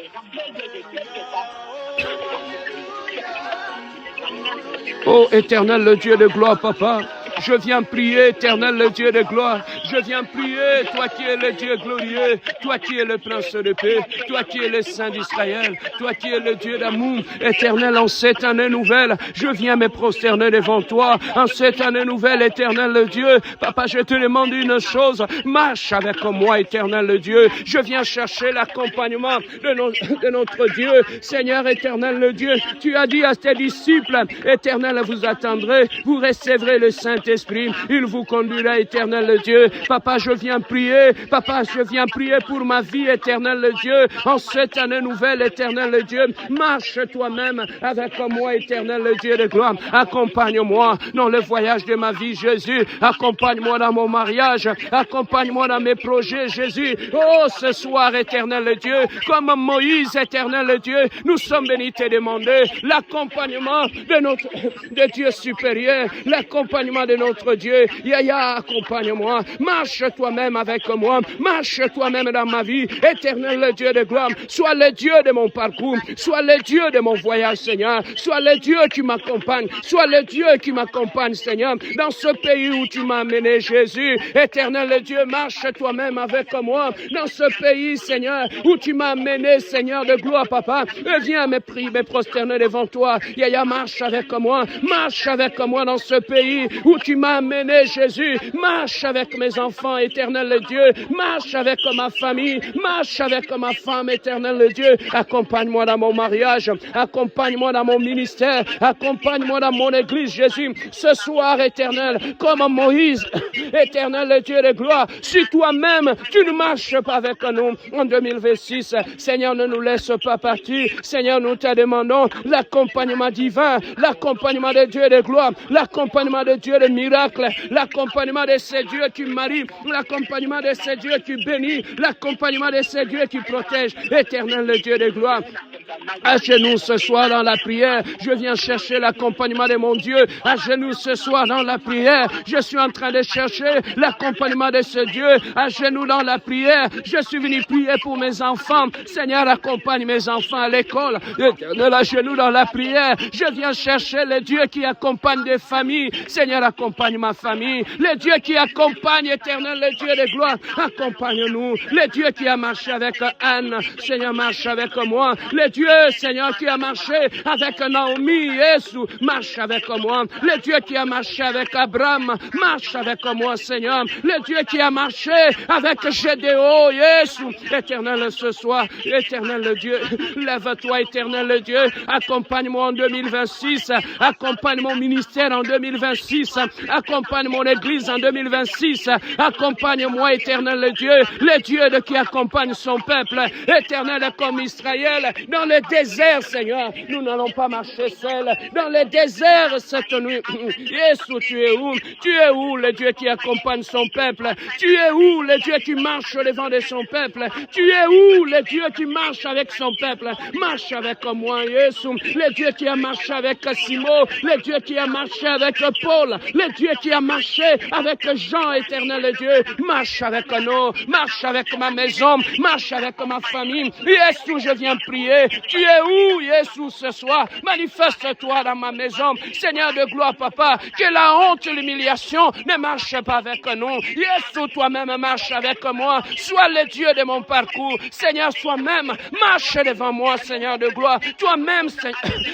Oh, éternel, le Dieu de gloire, papa. Je viens prier, éternel, le Dieu de gloire. Je viens prier, toi qui es le Dieu glorieux, toi qui es le prince de paix, toi qui es le Saint d'Israël, toi qui es le Dieu d'amour, éternel, en cette année nouvelle, je viens me prosterner devant toi. En cette année nouvelle, éternel, le Dieu, papa, je te demande une chose, marche avec moi, éternel, le Dieu. Je viens chercher l'accompagnement de notre Dieu. Seigneur, éternel, le Dieu, tu as dit à tes disciples, éternel, vous attendrez, vous recevrez le Saint-Esprit, il vous conduira, éternel le Dieu. Papa, je viens prier. Papa, je viens prier pour ma vie, éternel le Dieu. En cette année nouvelle, éternel le Dieu, marche toi-même avec moi, éternel le Dieu de gloire. Accompagne-moi dans le voyage de ma vie, Jésus. Accompagne-moi dans mon mariage. Accompagne-moi dans mes projets, Jésus. Oh, ce soir, éternel le Dieu, comme Moïse, éternel le Dieu, nous sommes venus te demander l'accompagnement de Dieu supérieur, l'accompagnement de est notre Dieu. Yahya, accompagne-moi. Marche toi-même avec moi. Marche toi-même dans ma vie. Éternel, le Dieu de gloire. Sois le Dieu de mon parcours. Sois le Dieu de mon voyage, Seigneur. Sois le Dieu qui m'accompagne. Sois le Dieu qui m'accompagne, Seigneur. Dans ce pays où tu m'as amené, Jésus. Éternel, le Dieu, marche toi-même avec moi. Dans ce pays, Seigneur, où tu m'as amené, Seigneur de gloire, Papa. Viens me prier, me prosterner devant toi. Yahya, marche avec moi. Marche avec moi dans ce pays où tu m'as amené, Jésus. Marche avec mes enfants, éternel le Dieu. Marche avec ma famille. Marche avec ma femme, éternel le Dieu. Accompagne-moi dans mon mariage. Accompagne-moi dans mon ministère. Accompagne-moi dans mon église, Jésus. Ce soir, éternel, comme Moïse, éternel le Dieu de gloire, si toi-même, tu ne marches pas avec nous en 2026, Seigneur, ne nous laisse pas partir. Seigneur, nous te demandons l'accompagnement divin, l'accompagnement de Dieu de gloire, l'accompagnement de Dieu de miracles, l'accompagnement de ces dieux qui marient, l'accompagnement de ces dieux qui bénissent, l'accompagnement de ces dieux qui protègent. Éternel le Dieu de gloire, à genoux ce soir dans la prière, je viens chercher l'accompagnement de mon Dieu. À genoux ce soir dans la prière, je suis en train de chercher l'accompagnement de ce Dieu. À genoux dans la prière, je suis venu prier pour mes enfants. Seigneur, accompagne mes enfants à l'école. Éternel, à genoux dans la prière, je viens chercher le Dieu qui accompagne des familles. Seigneur, accompagne ma famille. Le Dieu qui accompagne, éternel, le Dieu de gloire, accompagne-nous. Le Dieu qui a marché avec Anne, Seigneur, marche avec moi. Le Dieu, Seigneur, qui a marché avec Naomi, Jésus, marche avec moi. Le Dieu qui a marché avec Abraham, marche avec moi, Seigneur. Le Dieu qui a marché avec Gédéon, Jésus. Éternel, ce soir, éternel le Dieu, lève-toi, éternel le Dieu, accompagne-moi en 2026, accompagne mon ministère en 2026, accompagne mon église en 2026, accompagne-moi, éternel le Dieu de qui accompagne son peuple, éternel comme Israël, dans le désert, Seigneur, nous n'allons pas marcher seuls, dans le désert cette nuit. Jésus, tu es où? Tu es où, le Dieu qui accompagne son peuple? Tu es où, le Dieu qui marche au devant de son peuple? Tu es où, le Dieu qui marche avec son peuple? Marche avec moi, Jésus, le Dieu qui a marché avec Simon, le Dieu qui a marché avec Paul, le Dieu qui a marché avec Jean, éternel le Dieu, marche avec nous, marche avec ma maison, marche avec ma famille. Jésus, je viens prier. Tu es où, Jésus, ce soir? Manifeste-toi dans ma maison. Seigneur de gloire, Papa, que la honte et l'humiliation ne marchent pas avec nous. Jésus, toi-même marche avec moi. Sois le Dieu de mon parcours. Seigneur, toi-même marche devant moi, Seigneur de gloire. Toi-même,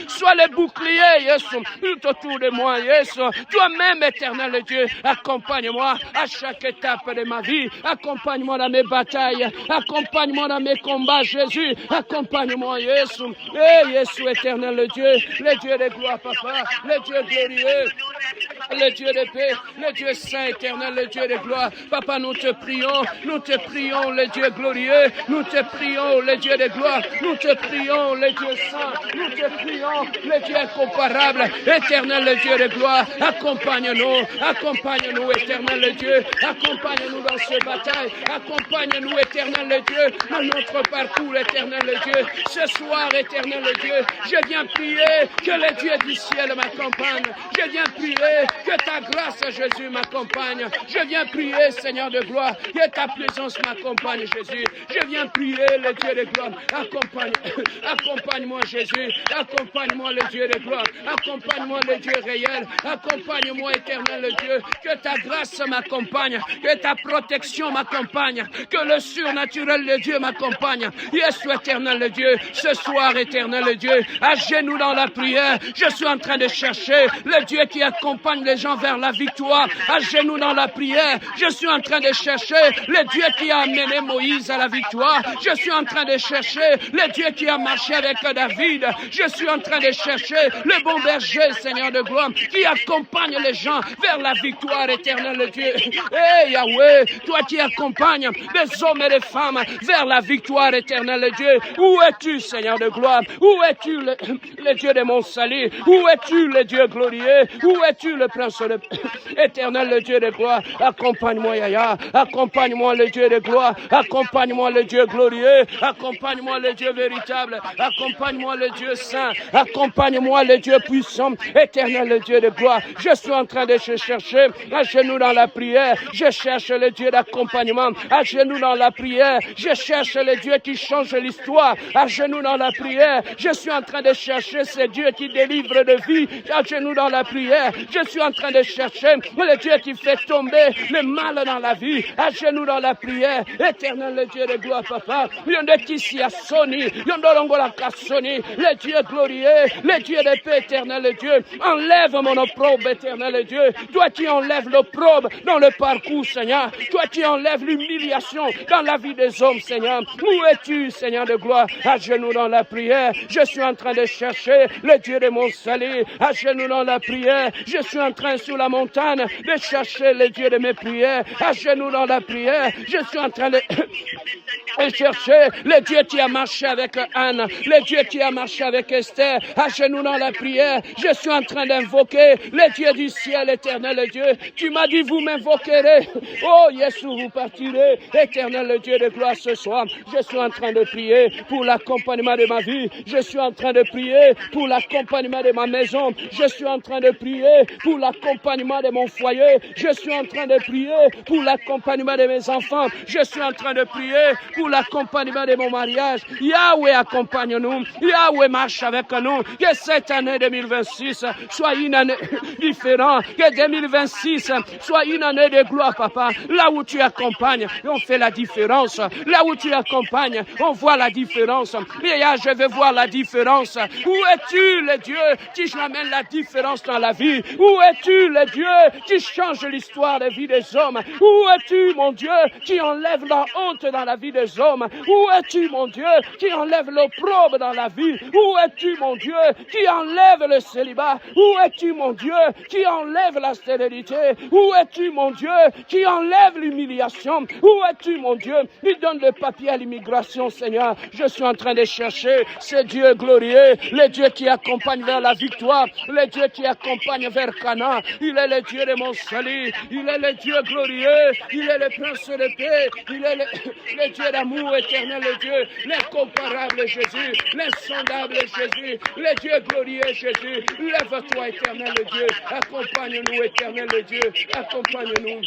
sois le bouclier, Jésus, tout autour de moi, Jésus. Toi-même, éternel Dieu, accompagne-moi à chaque étape de ma vie. Accompagne-moi dans mes batailles. Accompagne-moi dans mes combats, Jésus. Accompagne-moi, Jésus. Jésus, éternel le Dieu de gloire, Papa, le Dieu glorieux, le Dieu de paix, le Dieu saint, éternel, le Dieu de gloire. Papa, nous te prions, le Dieu glorieux, nous te prions, le Dieu de gloire, nous te prions, le Dieu saint, nous te prions, le Dieu incomparable, éternel, le Dieu de gloire. Accompagne-nous, éternel, le Dieu, accompagne-nous dans ces batailles, accompagne-nous, éternel, le Dieu, dans notre parcours, éternel, le Dieu. Ce soir, éternel, le Dieu, je viens prier que le Dieu du ciel m'accompagne. Je viens prier que ta grâce, Jésus, m'accompagne. Je viens prier, Seigneur de gloire, que ta présence m'accompagne, Jésus. Je viens prier, le Dieu de gloire. Accompagne-moi, Jésus. Accompagne-moi, le Dieu de gloire. Accompagne-moi, le Dieu réel. Accompagne-moi, éternel, le Dieu. Que ta grâce m'accompagne. Que ta protection m'accompagne. Que le surnaturel, le Dieu, m'accompagne. Jésus, éternel, le Dieu. Ce soir, éternel, le Dieu, à genoux dans la prière, je suis en train de chercher le Dieu qui accompagne les gens vers la victoire. À genoux dans la prière, je suis en train de chercher le Dieu qui a amené Moïse à la victoire. Je suis en train de chercher le Dieu qui a marché avec David. Je suis en train de chercher le bon berger, Seigneur de gloire, qui accompagne les gens vers la victoire, éternel le Dieu. Yahweh, toi qui accompagnes les hommes et les femmes vers la victoire, éternel le Dieu. Où es-tu, Seigneur? Seigneur de gloire? Où es-tu, le Dieu de mon salut? Où es-tu, le Dieu glorieux? Où es-tu, le prince de éternel, le Dieu de gloire? Accompagne-moi, Yahya. Accompagne-moi, le Dieu de gloire. Accompagne-moi, le Dieu glorieux. Accompagne-moi, le Dieu véritable. Accompagne-moi, le Dieu saint. Accompagne-moi, le Dieu puissant. Éternel, le Dieu de gloire. Je suis en train de chercher à genoux dans la prière. Je cherche le Dieu d'accompagnement. À genoux dans la prière. Je cherche le Dieu qui change l'histoire. À genoux dans la prière. Je suis en train de chercher ce Dieu qui délivre de vie. À genoux dans la prière. Je suis en train de chercher le Dieu qui fait tomber le mal dans la vie. À genoux dans la prière. Éternel, le Dieu de gloire, papa. Yonde Tissi à Soni. Yondolongola Kassoni. Le Dieu glorieux. Le Dieu de paix, éternel, le Dieu. Enlève mon opprobre, éternel, le Dieu. Toi qui enlèves l'opprobre dans le parcours, Seigneur. Toi qui enlèves l'humiliation dans la vie des hommes, Seigneur. Où es-tu, Seigneur de gloire? À genoux dans la prière. Je suis en train de chercher le Dieu de mon salut. À genoux dans la prière. Je suis en train sur la montagne de chercher le Dieu de mes prières. À genoux dans la prière. Je suis en train de chercher le Dieu qui a marché avec Anne. Le Dieu qui a marché avec Esther. À genoux dans la prière. Je suis en train d'invoquer le Dieu du ciel, éternel le Dieu. Tu m'as dit, vous m'invoquerez. Oh, Yeshua, vous partirez. Éternel le Dieu de gloire, ce soir. Je suis en train de prier pour l'accompagnement de ma vie. Je suis en train de prier pour l'accompagnement de ma maison. Je suis en train de prier pour l'accompagnement de mon foyer. Je suis en train de prier pour l'accompagnement de mes enfants. Je suis en train de prier pour l'accompagnement de mon mariage. Yahweh, accompagne-nous. Yahweh, marche avec nous. Que cette année 2026 soit une année différente. Que 2026 soit une année de gloire, papa. Là où tu accompagnes, on fait la différence. Là où tu accompagnes, on voit la différence. Et là, je veux voir la différence. Où es-tu, le Dieu qui amène la différence dans la vie? Où es-tu, le Dieu qui change l'histoire de vie des hommes? Où es-tu, mon Dieu, qui enlève la honte dans la vie des hommes? Où es-tu, mon Dieu, qui enlève l'opprobre dans la vie? Où es-tu, mon Dieu, qui enlève le célibat? Où es-tu, mon Dieu, qui enlève la stérilité? Où es-tu, mon Dieu, qui enlève l'humiliation? Où es-tu, mon Dieu, qui donne le papier à l'immigration, Seigneur? Je suis en train de chercher ce Dieu glorieux, le Dieu qui accompagne vers la victoire, le Dieu qui accompagne vers Canaan. Il est le Dieu de mon salut, il est le Dieu glorieux, il est le prince de paix, il est le Dieu d'amour éternel, le Dieu, l'incomparable Jésus, l'insondable Jésus, le Dieu glorieux Jésus. Lève-toi, éternel le Dieu, accompagne-nous, éternel le Dieu, accompagne-nous.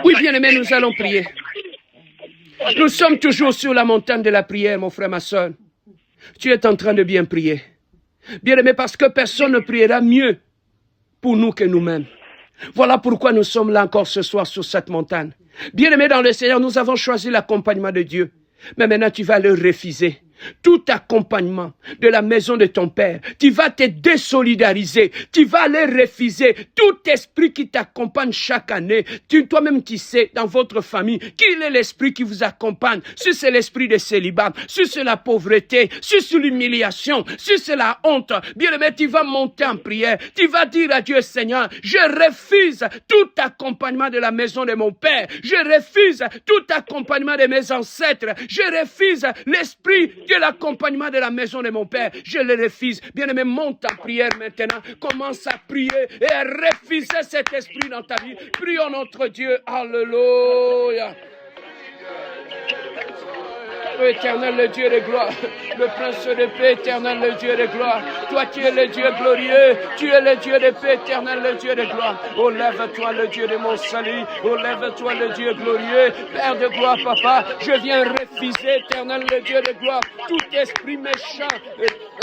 Oui, bien-aimés, nous allons prier. Nous sommes toujours sur la montagne de la prière, mon frère, ma soeur. Tu es en train de bien prier. Bien-aimé, parce que personne ne priera mieux pour nous que nous-mêmes. Voilà pourquoi nous sommes là encore ce soir sur cette montagne. Bien-aimé dans le Seigneur, nous avons choisi l'accompagnement de Dieu. Mais maintenant, tu vas le refuser. Tout accompagnement de la maison de ton père, tu vas te désolidariser, tu vas les refuser. Tout esprit qui t'accompagne chaque année, toi-même tu sais dans votre famille, quel est l'esprit qui vous accompagne? Si c'est l'esprit de célibat, si c'est la pauvreté, si c'est l'humiliation, si c'est la honte, bien aimé, tu vas monter en prière, tu vas dire à Dieu, Seigneur, je refuse tout accompagnement de la maison de mon père, je refuse tout accompagnement de mes ancêtres, je refuse l'esprit de l'accompagnement de la maison de mon père. Je le refuse. Bien-aimé, monte en prière maintenant. Commence à prier et à refuser cet esprit dans ta vie. Prions notre Dieu. Alléluia. Éternel, le Dieu de gloire, le prince de paix, éternel, le Dieu de gloire. Toi qui es le Dieu glorieux, tu es le Dieu de paix, éternel, le Dieu de gloire. Oh, lève-toi, le Dieu de mon salut. Oh, lève-toi, le Dieu glorieux. Père de gloire, papa, je viens refuser, éternel, le Dieu de gloire, tout esprit méchant,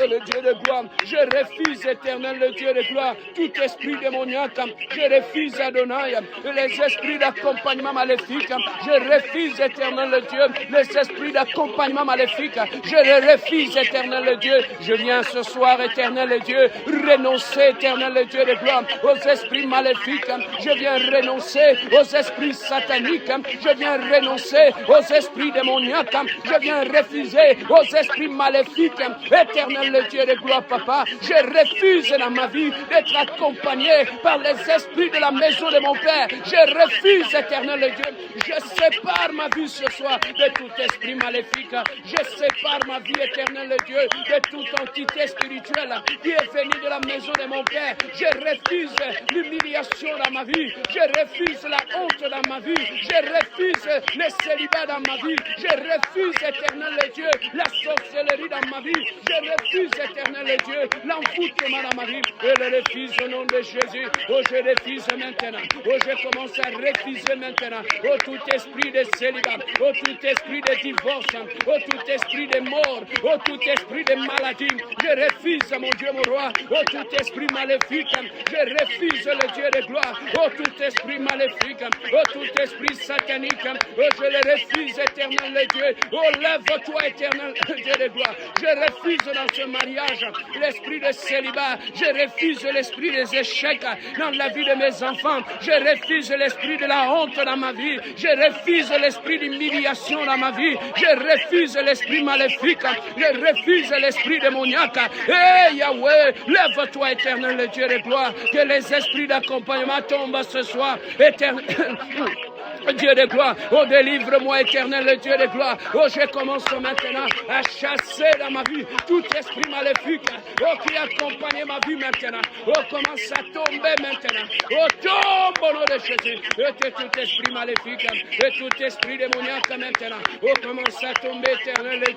le Dieu de gloire. Je refuse, éternel, le Dieu de gloire, tout esprit démoniaque. Je refuse, Adonai, les esprits d'accompagnement maléfique. Je refuse, éternel, le Dieu, les esprits d'accompagnement maléfique. Je les refuse, éternel, le Dieu. Je viens ce soir, éternel, le Dieu, renoncer, éternel, le Dieu de gloire, aux esprits maléfiques. Je viens renoncer aux esprits sataniques. Je viens renoncer aux esprits démoniaques. Je viens refuser aux esprits maléfiques. Éternel, le Dieu de gloire, papa, je refuse dans ma vie d'être accompagné par les esprits de la maison de mon Père. Je refuse, éternel, le Dieu. Je sépare ma vie ce soir de tout esprit maléfique. Je sépare ma vie, éternel, le Dieu, de toute entité spirituelle qui est venue de la maison de mon Père. Je refuse l'humiliation dans ma vie. Je refuse la honte dans ma vie. Je refuse le célibat dans ma vie. Je refuse, éternel le Dieu, la sorcellerie dans ma vie. Je refuse, éternel le Dieu, l'envoûtement dans ma vie. Je le refuse au nom de Jésus. Oh, je refuse maintenant. Oh, je commence à refuser maintenant. Oh, tout esprit de célibat. Oh, tout esprit de divorce. Oh, tout esprit de mort. Oh, tout esprit de maladie. Je refuse, mon Dieu, mon roi. Oh, tout esprit maléfique. Je refuse le Dieu de gloire. Oh, tout esprit maléfique. Oh, tout esprit satanique. Oh, je le refuse, éternel le Dieu. Oh, lève-toi, éternel Dieu de gloire. Je refuse dans ce mariage l'esprit de célibat. Je refuse l'esprit des échecs dans la vie de mes enfants. Je refuse l'esprit de la honte dans ma vie. Je refuse l'esprit d'humiliation dans ma vie. Je refuse l'esprit maléfique. Je refuse l'esprit démoniaque. Hey Yahweh, lève-toi, éternel le Dieu de gloire. Que les esprits d'accompagnement tombent ce soir. Éternel Dieu de gloire, oh délivre-moi, éternel le Dieu de gloire. Oh, je commence maintenant à chasser dans ma vie tout esprit maléfique, oh qui accompagne ma vie maintenant. Oh, commence à tomber maintenant. Oh, tombe au nom de Jésus. Et tout esprit maléfique, et tout esprit démoniaque maintenant. Oh, commence à tomber, éternel le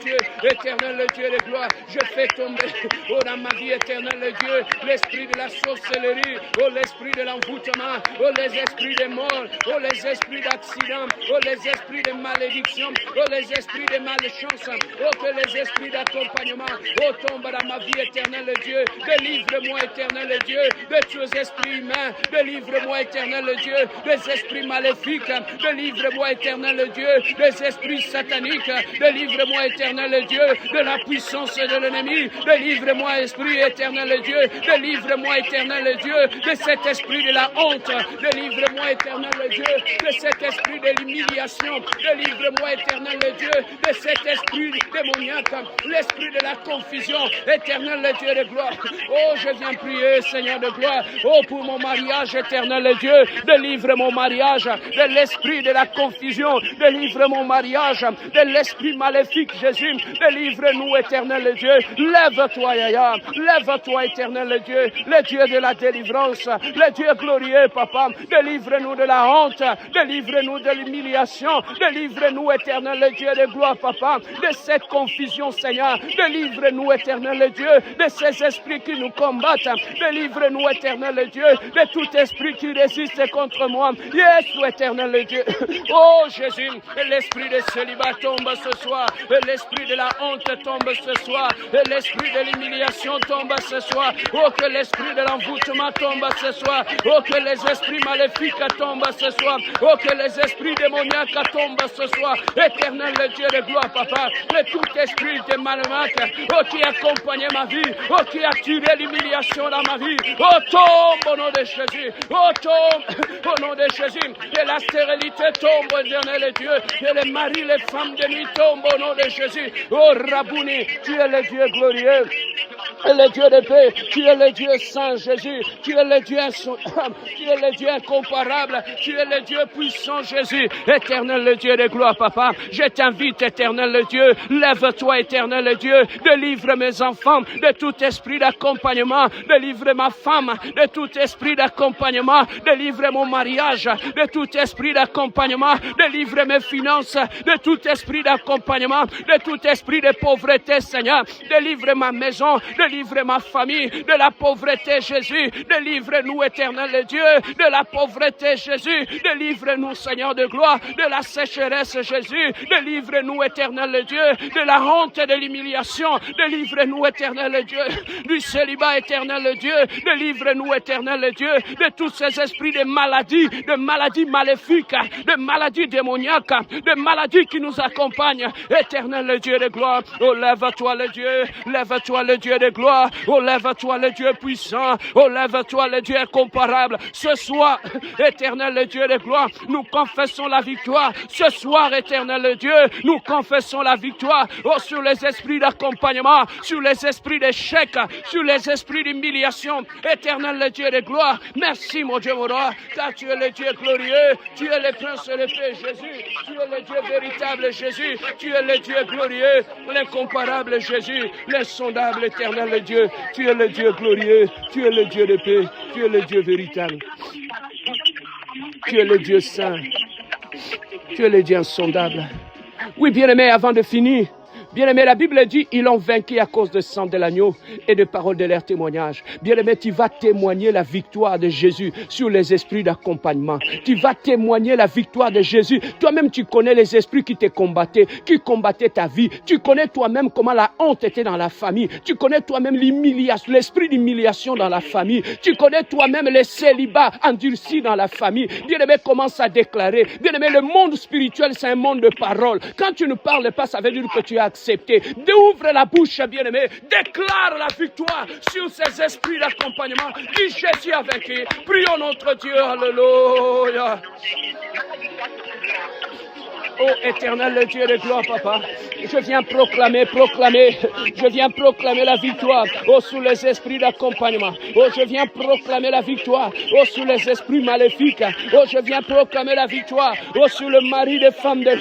Dieu de gloire. Je fais tomber, oh, dans ma vie, éternel le Dieu, l'esprit de la sorcellerie, oh, l'esprit de l'envoûtement, oh, les esprits de mort, oh, les esprits d'accident, oh, les esprits de malédiction, oh, les esprits de malchance, oh, que les esprits d'accompagnement, oh, tombent dans ma vie, éternel le Dieu. Délivre-moi, éternel le Dieu, de tous les esprits humains. Délivre-moi, éternel le Dieu, des esprits maléfiques. Délivre-moi, éternel le Dieu, des esprits sataniques. Délivre-moi, éternel le Dieu, de la puissance de l'ennemi. Délivre-moi, esprit éternel le Dieu. Délivre-moi, éternel le Dieu, de cet esprit de la honte. Délivre-moi, éternel le Dieu, de cet esprit de l'humiliation. Délivre-moi, éternel le Dieu, de cet esprit démoniaque, l'esprit de la confusion. Éternel le Dieu de gloire. Oh, je viens prier, Seigneur de gloire. Oh, pour mon mariage, éternel le Dieu. Délivre mon mariage de l'esprit de la confusion. Délivre mon mariage de l'esprit maléfique, Jésus. Délivre-nous, éternel le Dieu. Lève-toi, Yahya. Lève-toi, éternel le Dieu. Le Dieu de la délivrance. Le Dieu glorieux, Papa. Délivre-nous de la honte. Délivre-nous de l'humiliation. Délivre-nous, éternel le Dieu de gloire, Papa, de cette confusion, Seigneur. Délivre-nous, éternel le Dieu, de ces esprits qui nous combattent. Délivre-nous, éternel le Dieu, de tout esprit qui résiste contre moi. Yes, éternel le Dieu. Oh, Jésus, l'esprit de célibat tombe ce soir. L'esprit de la honte tombe ce soir. L'esprit de l'humiliation tombe ce soir. Oh, que l'esprit de l'envoûtement tombe ce soir. Oh, que les esprits maléfiques tombent ce soir. Oh, que les esprits démoniaques tombent ce soir. Éternel le Dieu de gloire, Papa, que tout esprit de malmaque, oh, qui accompagnait ma vie, oh, qui a tiré l'humiliation dans ma vie, oh, tombe au nom de Jésus. Oh, tombe au nom de Jésus. Que la stérilité tombe, éternel le Dieu. Que les maris, les femmes de nuit tombent au nom de Jésus. Oh, Rabouni, tu es le Dieu glorieux. Le Dieu de paix, tu es le Dieu saint, Jésus. Tu es le Dieu tu es le Dieu incomparable. Tu es le Dieu puissant, Jésus. Éternel le Dieu de gloire, Papa. Je t'invite, éternel le Dieu. Lève-toi, éternel le Dieu. Délivre mes enfants de tout esprit d'accompagnement. Délivre ma femme de tout esprit d'accompagnement. Délivre mon mariage de tout esprit d'accompagnement. Délivre mes finances de tout esprit d'accompagnement. De tout esprit de pauvreté, Seigneur. Délivre ma maison. Délivre ma famille de la pauvreté, Jésus. Délivre-nous, éternel Dieu, de la pauvreté, Jésus. Délivre-nous, Seigneur de gloire, de la sécheresse, Jésus. Délivre-nous, éternel Dieu, de la honte et de l'humiliation. Délivre-nous, éternel Dieu, du célibat, éternel Dieu. Délivre-nous, éternel Dieu, de tous ces esprits de maladies maléfiques, de maladies démoniaques, de maladies qui nous accompagnent. Éternel Dieu de gloire, oh lève-toi le Dieu, lève-toi le Dieu de gloire, oh lève-toi le Dieu puissant, oh lève-toi le Dieu incomparable. Ce soir, éternel Dieu de gloire, nous confessons la victoire. Ce soir, éternel Dieu, nous confessons la victoire, oh, sur les esprits d'accompagnement, sur les esprits d'échec, sur les esprits d'humiliation. Éternel Dieu de gloire, merci mon Dieu, mon roi, car tu es le Dieu glorieux, tu es le prince de paix, Jésus, tu es le Dieu véritable, Jésus, tu es le Dieu glorieux, l'incomparable Jésus, l'insondable éternel Dieu, tu es le Dieu glorieux, tu es le Dieu de paix, tu es le Dieu véritable, tu es le Dieu saint, tu es le Dieu insondable. Oui, bien-aimé, avant de finir, bien-aimé, la Bible dit, ils l'ont vaincu à cause de sang de l'agneau et de paroles de leur témoignage. Bien-aimé, tu vas témoigner la victoire de Jésus sur les esprits d'accompagnement. Tu vas témoigner la victoire de Jésus. Toi-même, tu connais les esprits qui te combattaient, qui combattaient ta vie. Tu connais toi-même comment la honte était dans la famille. Tu connais toi-même l'humiliation, l'esprit d'humiliation dans la famille. Tu connais toi-même les célibats endurcis dans la famille. Bien-aimé, commence à déclarer. Bien-aimé, le monde spirituel, c'est un monde de paroles. Quand tu ne parles pas, ça veut dire que tu as accepté. Ouvre la bouche, bien-aimé. Déclare la victoire sur ces esprits d'accompagnement qui Jésus a vaincu. Prions notre Dieu. Alléluia. Oh, éternel Dieu de gloire, papa, je viens proclamer la victoire, oh, sous les esprits d'accompagnement, oh, je viens proclamer la victoire, oh, sous les esprits maléfiques, oh, je viens proclamer la victoire, oh, sous le mari des femmes de,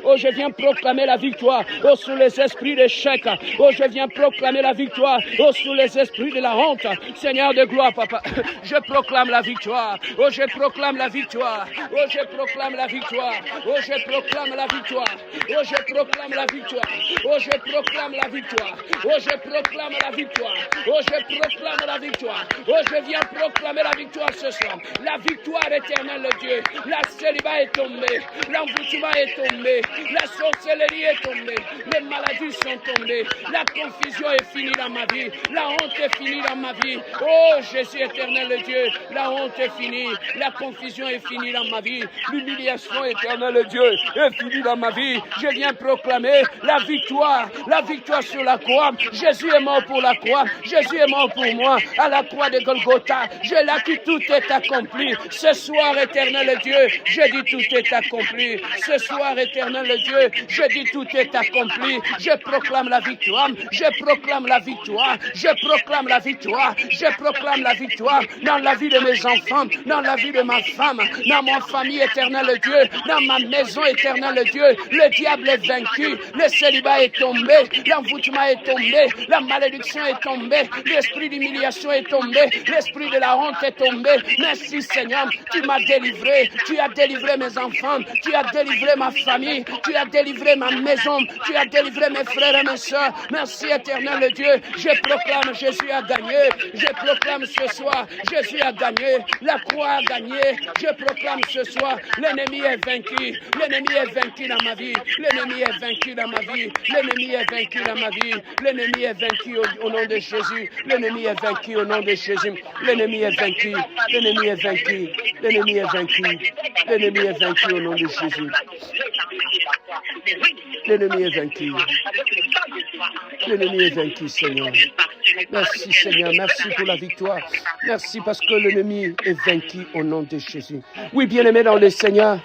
oh, je viens proclamer la victoire, oh, sous les esprits d'échec, oh, je viens proclamer la victoire, oh, sous les esprits de la honte, Seigneur de gloire, papa, je proclame la victoire, oh, je proclame la victoire, oh, je proclame la victoire, oh, je proclame la victoire, oh je proclame la victoire, oh je proclame la victoire, oh je proclame la victoire, oh je proclame la victoire, oh je viens proclamer la victoire ce soir, la victoire éternelle de Dieu, la célibat est tombée, l'envoûtement est tombé, la sorcellerie est tombée, les maladies sont tombées, la confusion est finie dans ma vie, la honte est finie dans ma vie, oh Jésus éternel de Dieu, la honte est finie, la confusion est finie dans ma vie, l'humiliation éternelle de Dieu est finie dans ma vie. Je viens proclamer la victoire sur la croix. Jésus est mort pour la croix, Jésus est mort pour moi à la croix de Golgotha. Je l'ai dit, tout est accompli. Ce soir, éternel Dieu, je dis tout est accompli. Ce soir, éternel Dieu, je dis tout est accompli. Je proclame la victoire, je proclame la victoire, je proclame la victoire, je proclame la victoire dans la vie de mes enfants, dans la vie de ma femme, dans ma famille, éternel Dieu, dans ma maison, éternel Dieu. Le diable est vaincu, le célibat est tombé, l'envoûtement est tombé, la malédiction est tombée, l'esprit d'humiliation est tombé, l'esprit de la honte est tombé. Merci Seigneur, tu m'as délivré, tu as délivré mes enfants, tu as délivré ma famille, tu as délivré ma maison, tu as délivré mes frères et mes soeurs. Merci éternel Dieu, je proclame Jésus a gagné, je proclame ce soir Jésus a gagné, la croix a gagné, je proclame ce soir l'ennemi est vaincu, l'ennemi est vaincu dans ma vie, l'ennemi est vaincu dans ma vie, l'ennemi est vaincu dans ma vie, l'ennemi est vaincu au nom de Jésus, l'ennemi est vaincu au nom de Jésus, l'ennemi est vaincu, l'ennemi est vaincu, l'ennemi est vaincu, l'ennemi est vaincu au nom de Jésus, l'ennemi est vaincu, l'ennemi est vaincu Seigneur. Merci Seigneur, merci pour la victoire, merci parce que l'ennemi est vaincu au nom de Jésus. Oui, bien-aimé dans le Seigneur,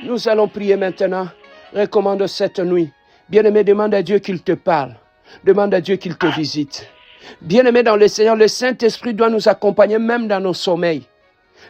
nous allons prier maintenant. Recommande cette nuit. Bien-aimé, demande à Dieu qu'il te parle. Demande à Dieu qu'il te visite. Bien-aimé dans le Seigneur, le Saint-Esprit doit nous accompagner même dans nos sommeils.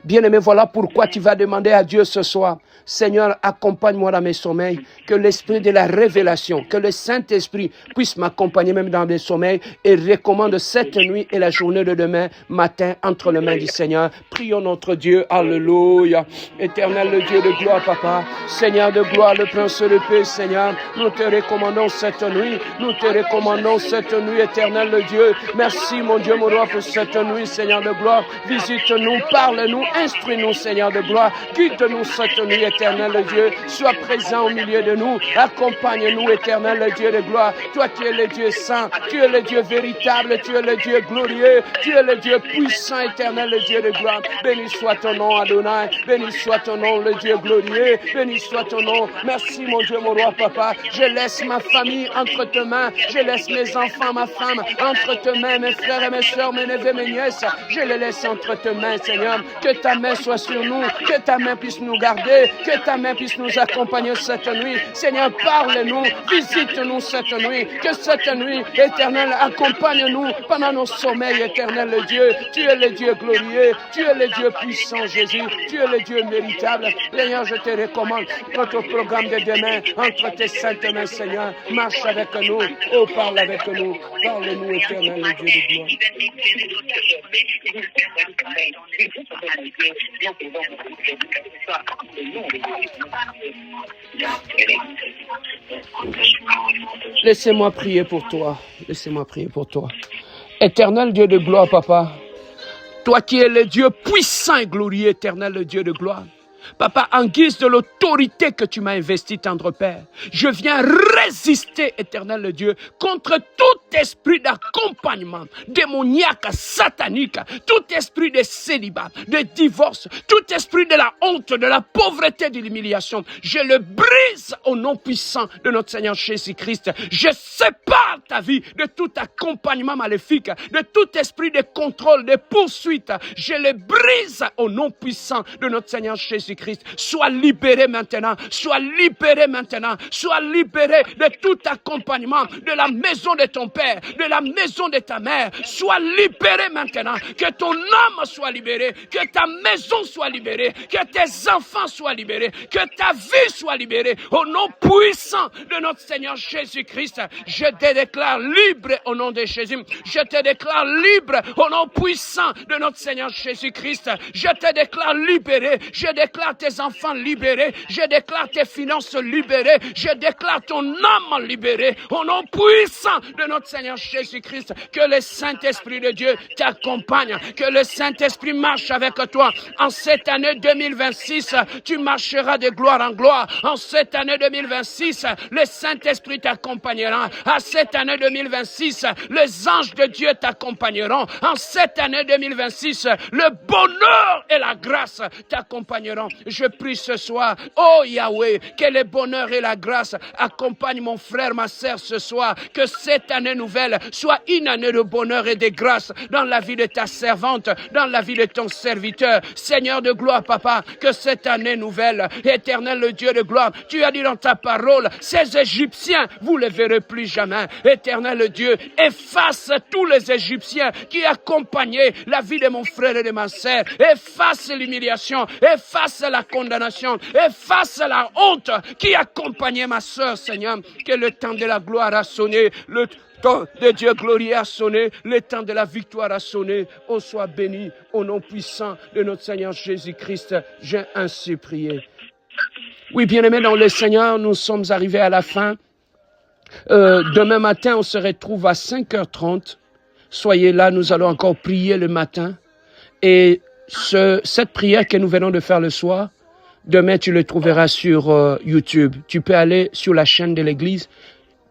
Bien-aimé, voilà pourquoi tu vas demander à Dieu ce soir, Seigneur, accompagne-moi dans mes sommeils, que l'esprit de la révélation, que le Saint-Esprit puisse m'accompagner même dans mes sommeils et recommande cette nuit et la journée de demain matin entre les mains du Seigneur. Prions notre Dieu, alléluia. Éternel le Dieu de gloire, papa, Seigneur de gloire, le Prince de paix, Seigneur, nous te recommandons cette nuit, nous te recommandons cette nuit, éternel le Dieu. Merci mon Dieu, mon roi, pour cette nuit, Seigneur de gloire. Visite-nous, parle-nous, Instruis-nous, Seigneur de gloire. Guide-nous cette nuit, éternel Dieu. Sois présent au milieu de nous. Accompagne-nous, éternel Dieu de gloire. Toi, tu es le Dieu saint. Tu es le Dieu véritable. Tu es le Dieu glorieux. Tu es le Dieu puissant, éternel Dieu de gloire. Béni soit ton nom, Adonai. Béni soit ton nom, le Dieu glorieux. Béni soit ton nom. Merci, mon Dieu, mon roi, papa. Je laisse ma famille entre tes mains. Je laisse mes enfants, ma femme, entre tes mains, mes frères et mes soeurs, mes neveux, mes nièces. Je les laisse entre tes mains, Seigneur. Que ta main soit sur nous. Que ta main puisse nous garder. Que ta main puisse nous accompagner cette nuit. Seigneur, parle-nous. Visite-nous cette nuit. Que cette nuit, éternelle, accompagne-nous pendant nos sommeils, éternel Dieu. Tu es le Dieu glorieux. Tu es le Dieu puissant, Jésus. Tu es le Dieu méritable. Seigneur, je te recommande notre programme de demain entre tes saintes mains, Seigneur. Marche avec nous. Oh, parle avec nous. Parle-nous, éternel Dieu de gloire. Laissez-moi prier pour toi. Laissez-moi prier pour toi. Éternel Dieu de gloire, papa. Toi qui es le Dieu puissant et glorieux, éternel le Dieu de gloire. Papa, en guise de l'autorité que tu m'as investie, tendre Père, je viens résister, éternel Dieu, contre tout esprit d'accompagnement démoniaque, satanique, tout esprit de célibat, de divorce, tout esprit de la honte, de la pauvreté, de l'humiliation. Je le brise au nom puissant de notre Seigneur Jésus-Christ. Je sépare ta vie de tout accompagnement maléfique, de tout esprit de contrôle, de poursuite. Je le brise au nom puissant de notre Seigneur Jésus-Christ. Sois libéré maintenant, sois libéré maintenant, sois libéré de tout accompagnement de la maison de ton père, de la maison de ta mère. Sois libéré maintenant, que ton âme soit libérée, que ta maison soit libérée, que tes enfants soient libérés, que ta vie soit libérée. Au nom puissant de notre Seigneur Jésus-Christ, je te déclare libre au nom de Jésus. Je te déclare libre au nom puissant de notre Seigneur Jésus-Christ. Je te déclare libéré, je déclare tes enfants libérés, je déclare tes finances libérées, je déclare ton âme libérée au nom puissant de notre Seigneur Jésus-Christ. Que le Saint-Esprit de Dieu t'accompagne, que le Saint-Esprit marche avec toi. En cette année 2026, tu marcheras de gloire en gloire. En cette année 2026, le Saint-Esprit t'accompagnera. En cette année 2026, les anges de Dieu t'accompagneront. En cette année 2026, le bonheur et la grâce t'accompagneront. Je prie ce soir, oh Yahweh, que le bonheur et la grâce accompagnent mon frère, ma sœur ce soir. Que cette année nouvelle soit une année de bonheur et de grâce dans la vie de ta servante, dans la vie de ton serviteur. Seigneur de gloire, papa, que cette année nouvelle, éternel le Dieu de gloire, tu as dit dans ta parole, ces Égyptiens, vous ne les verrez plus jamais. Éternel Dieu, efface tous les Égyptiens qui accompagnaient la vie de mon frère et de ma sœur. Efface l'humiliation, efface la condamnation, efface la honte qui accompagnait ma sœur, Seigneur. Que le temps de la gloire a sonné, le temps de Dieu glorieux a sonné, le temps de la victoire a sonné. Oh, sois béni au nom puissant de notre Seigneur Jésus-Christ. J'ai ainsi prié. Oui, bien-aimés dans le Seigneur, nous sommes arrivés à la fin. Demain matin, on se retrouve à 5h30. Soyez là, nous allons encore prier le matin. Et cette prière que nous venons de faire le soir, demain tu le trouveras sur YouTube. Tu peux aller sur la chaîne de l'église.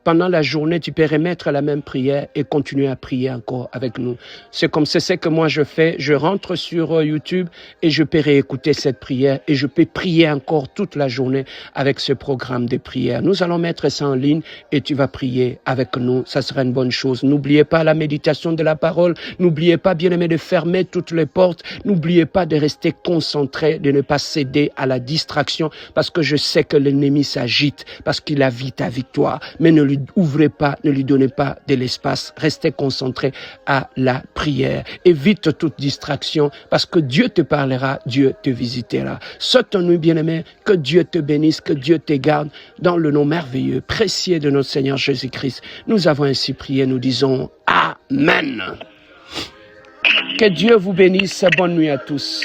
Pendant la journée, tu peux remettre la même prière et continuer à prier encore avec nous. C'est comme c'est ce que moi je fais. Je rentre sur YouTube et je peux réécouter cette prière et je peux prier encore toute la journée avec ce programme de prière. Nous allons mettre ça en ligne et tu vas prier avec nous. Ça sera une bonne chose. N'oubliez pas la méditation de la parole. N'oubliez pas, bien-aimé, de fermer toutes les portes. N'oubliez pas de rester concentré, de ne pas céder à la distraction parce que je sais que l'ennemi s'agite parce qu'il a vu ta victoire. Mais ne lui ouvrez pas, ne lui donnez pas de l'espace. Restez concentré à la prière. Évite toute distraction parce que Dieu te parlera, Dieu te visitera. Saute-nous, bien-aimé, que Dieu te bénisse, que Dieu te garde dans le nom merveilleux, précieux de notre Seigneur Jésus-Christ. Nous avons ainsi prié, nous disons Amen. Que Dieu vous bénisse. Bonne nuit à tous.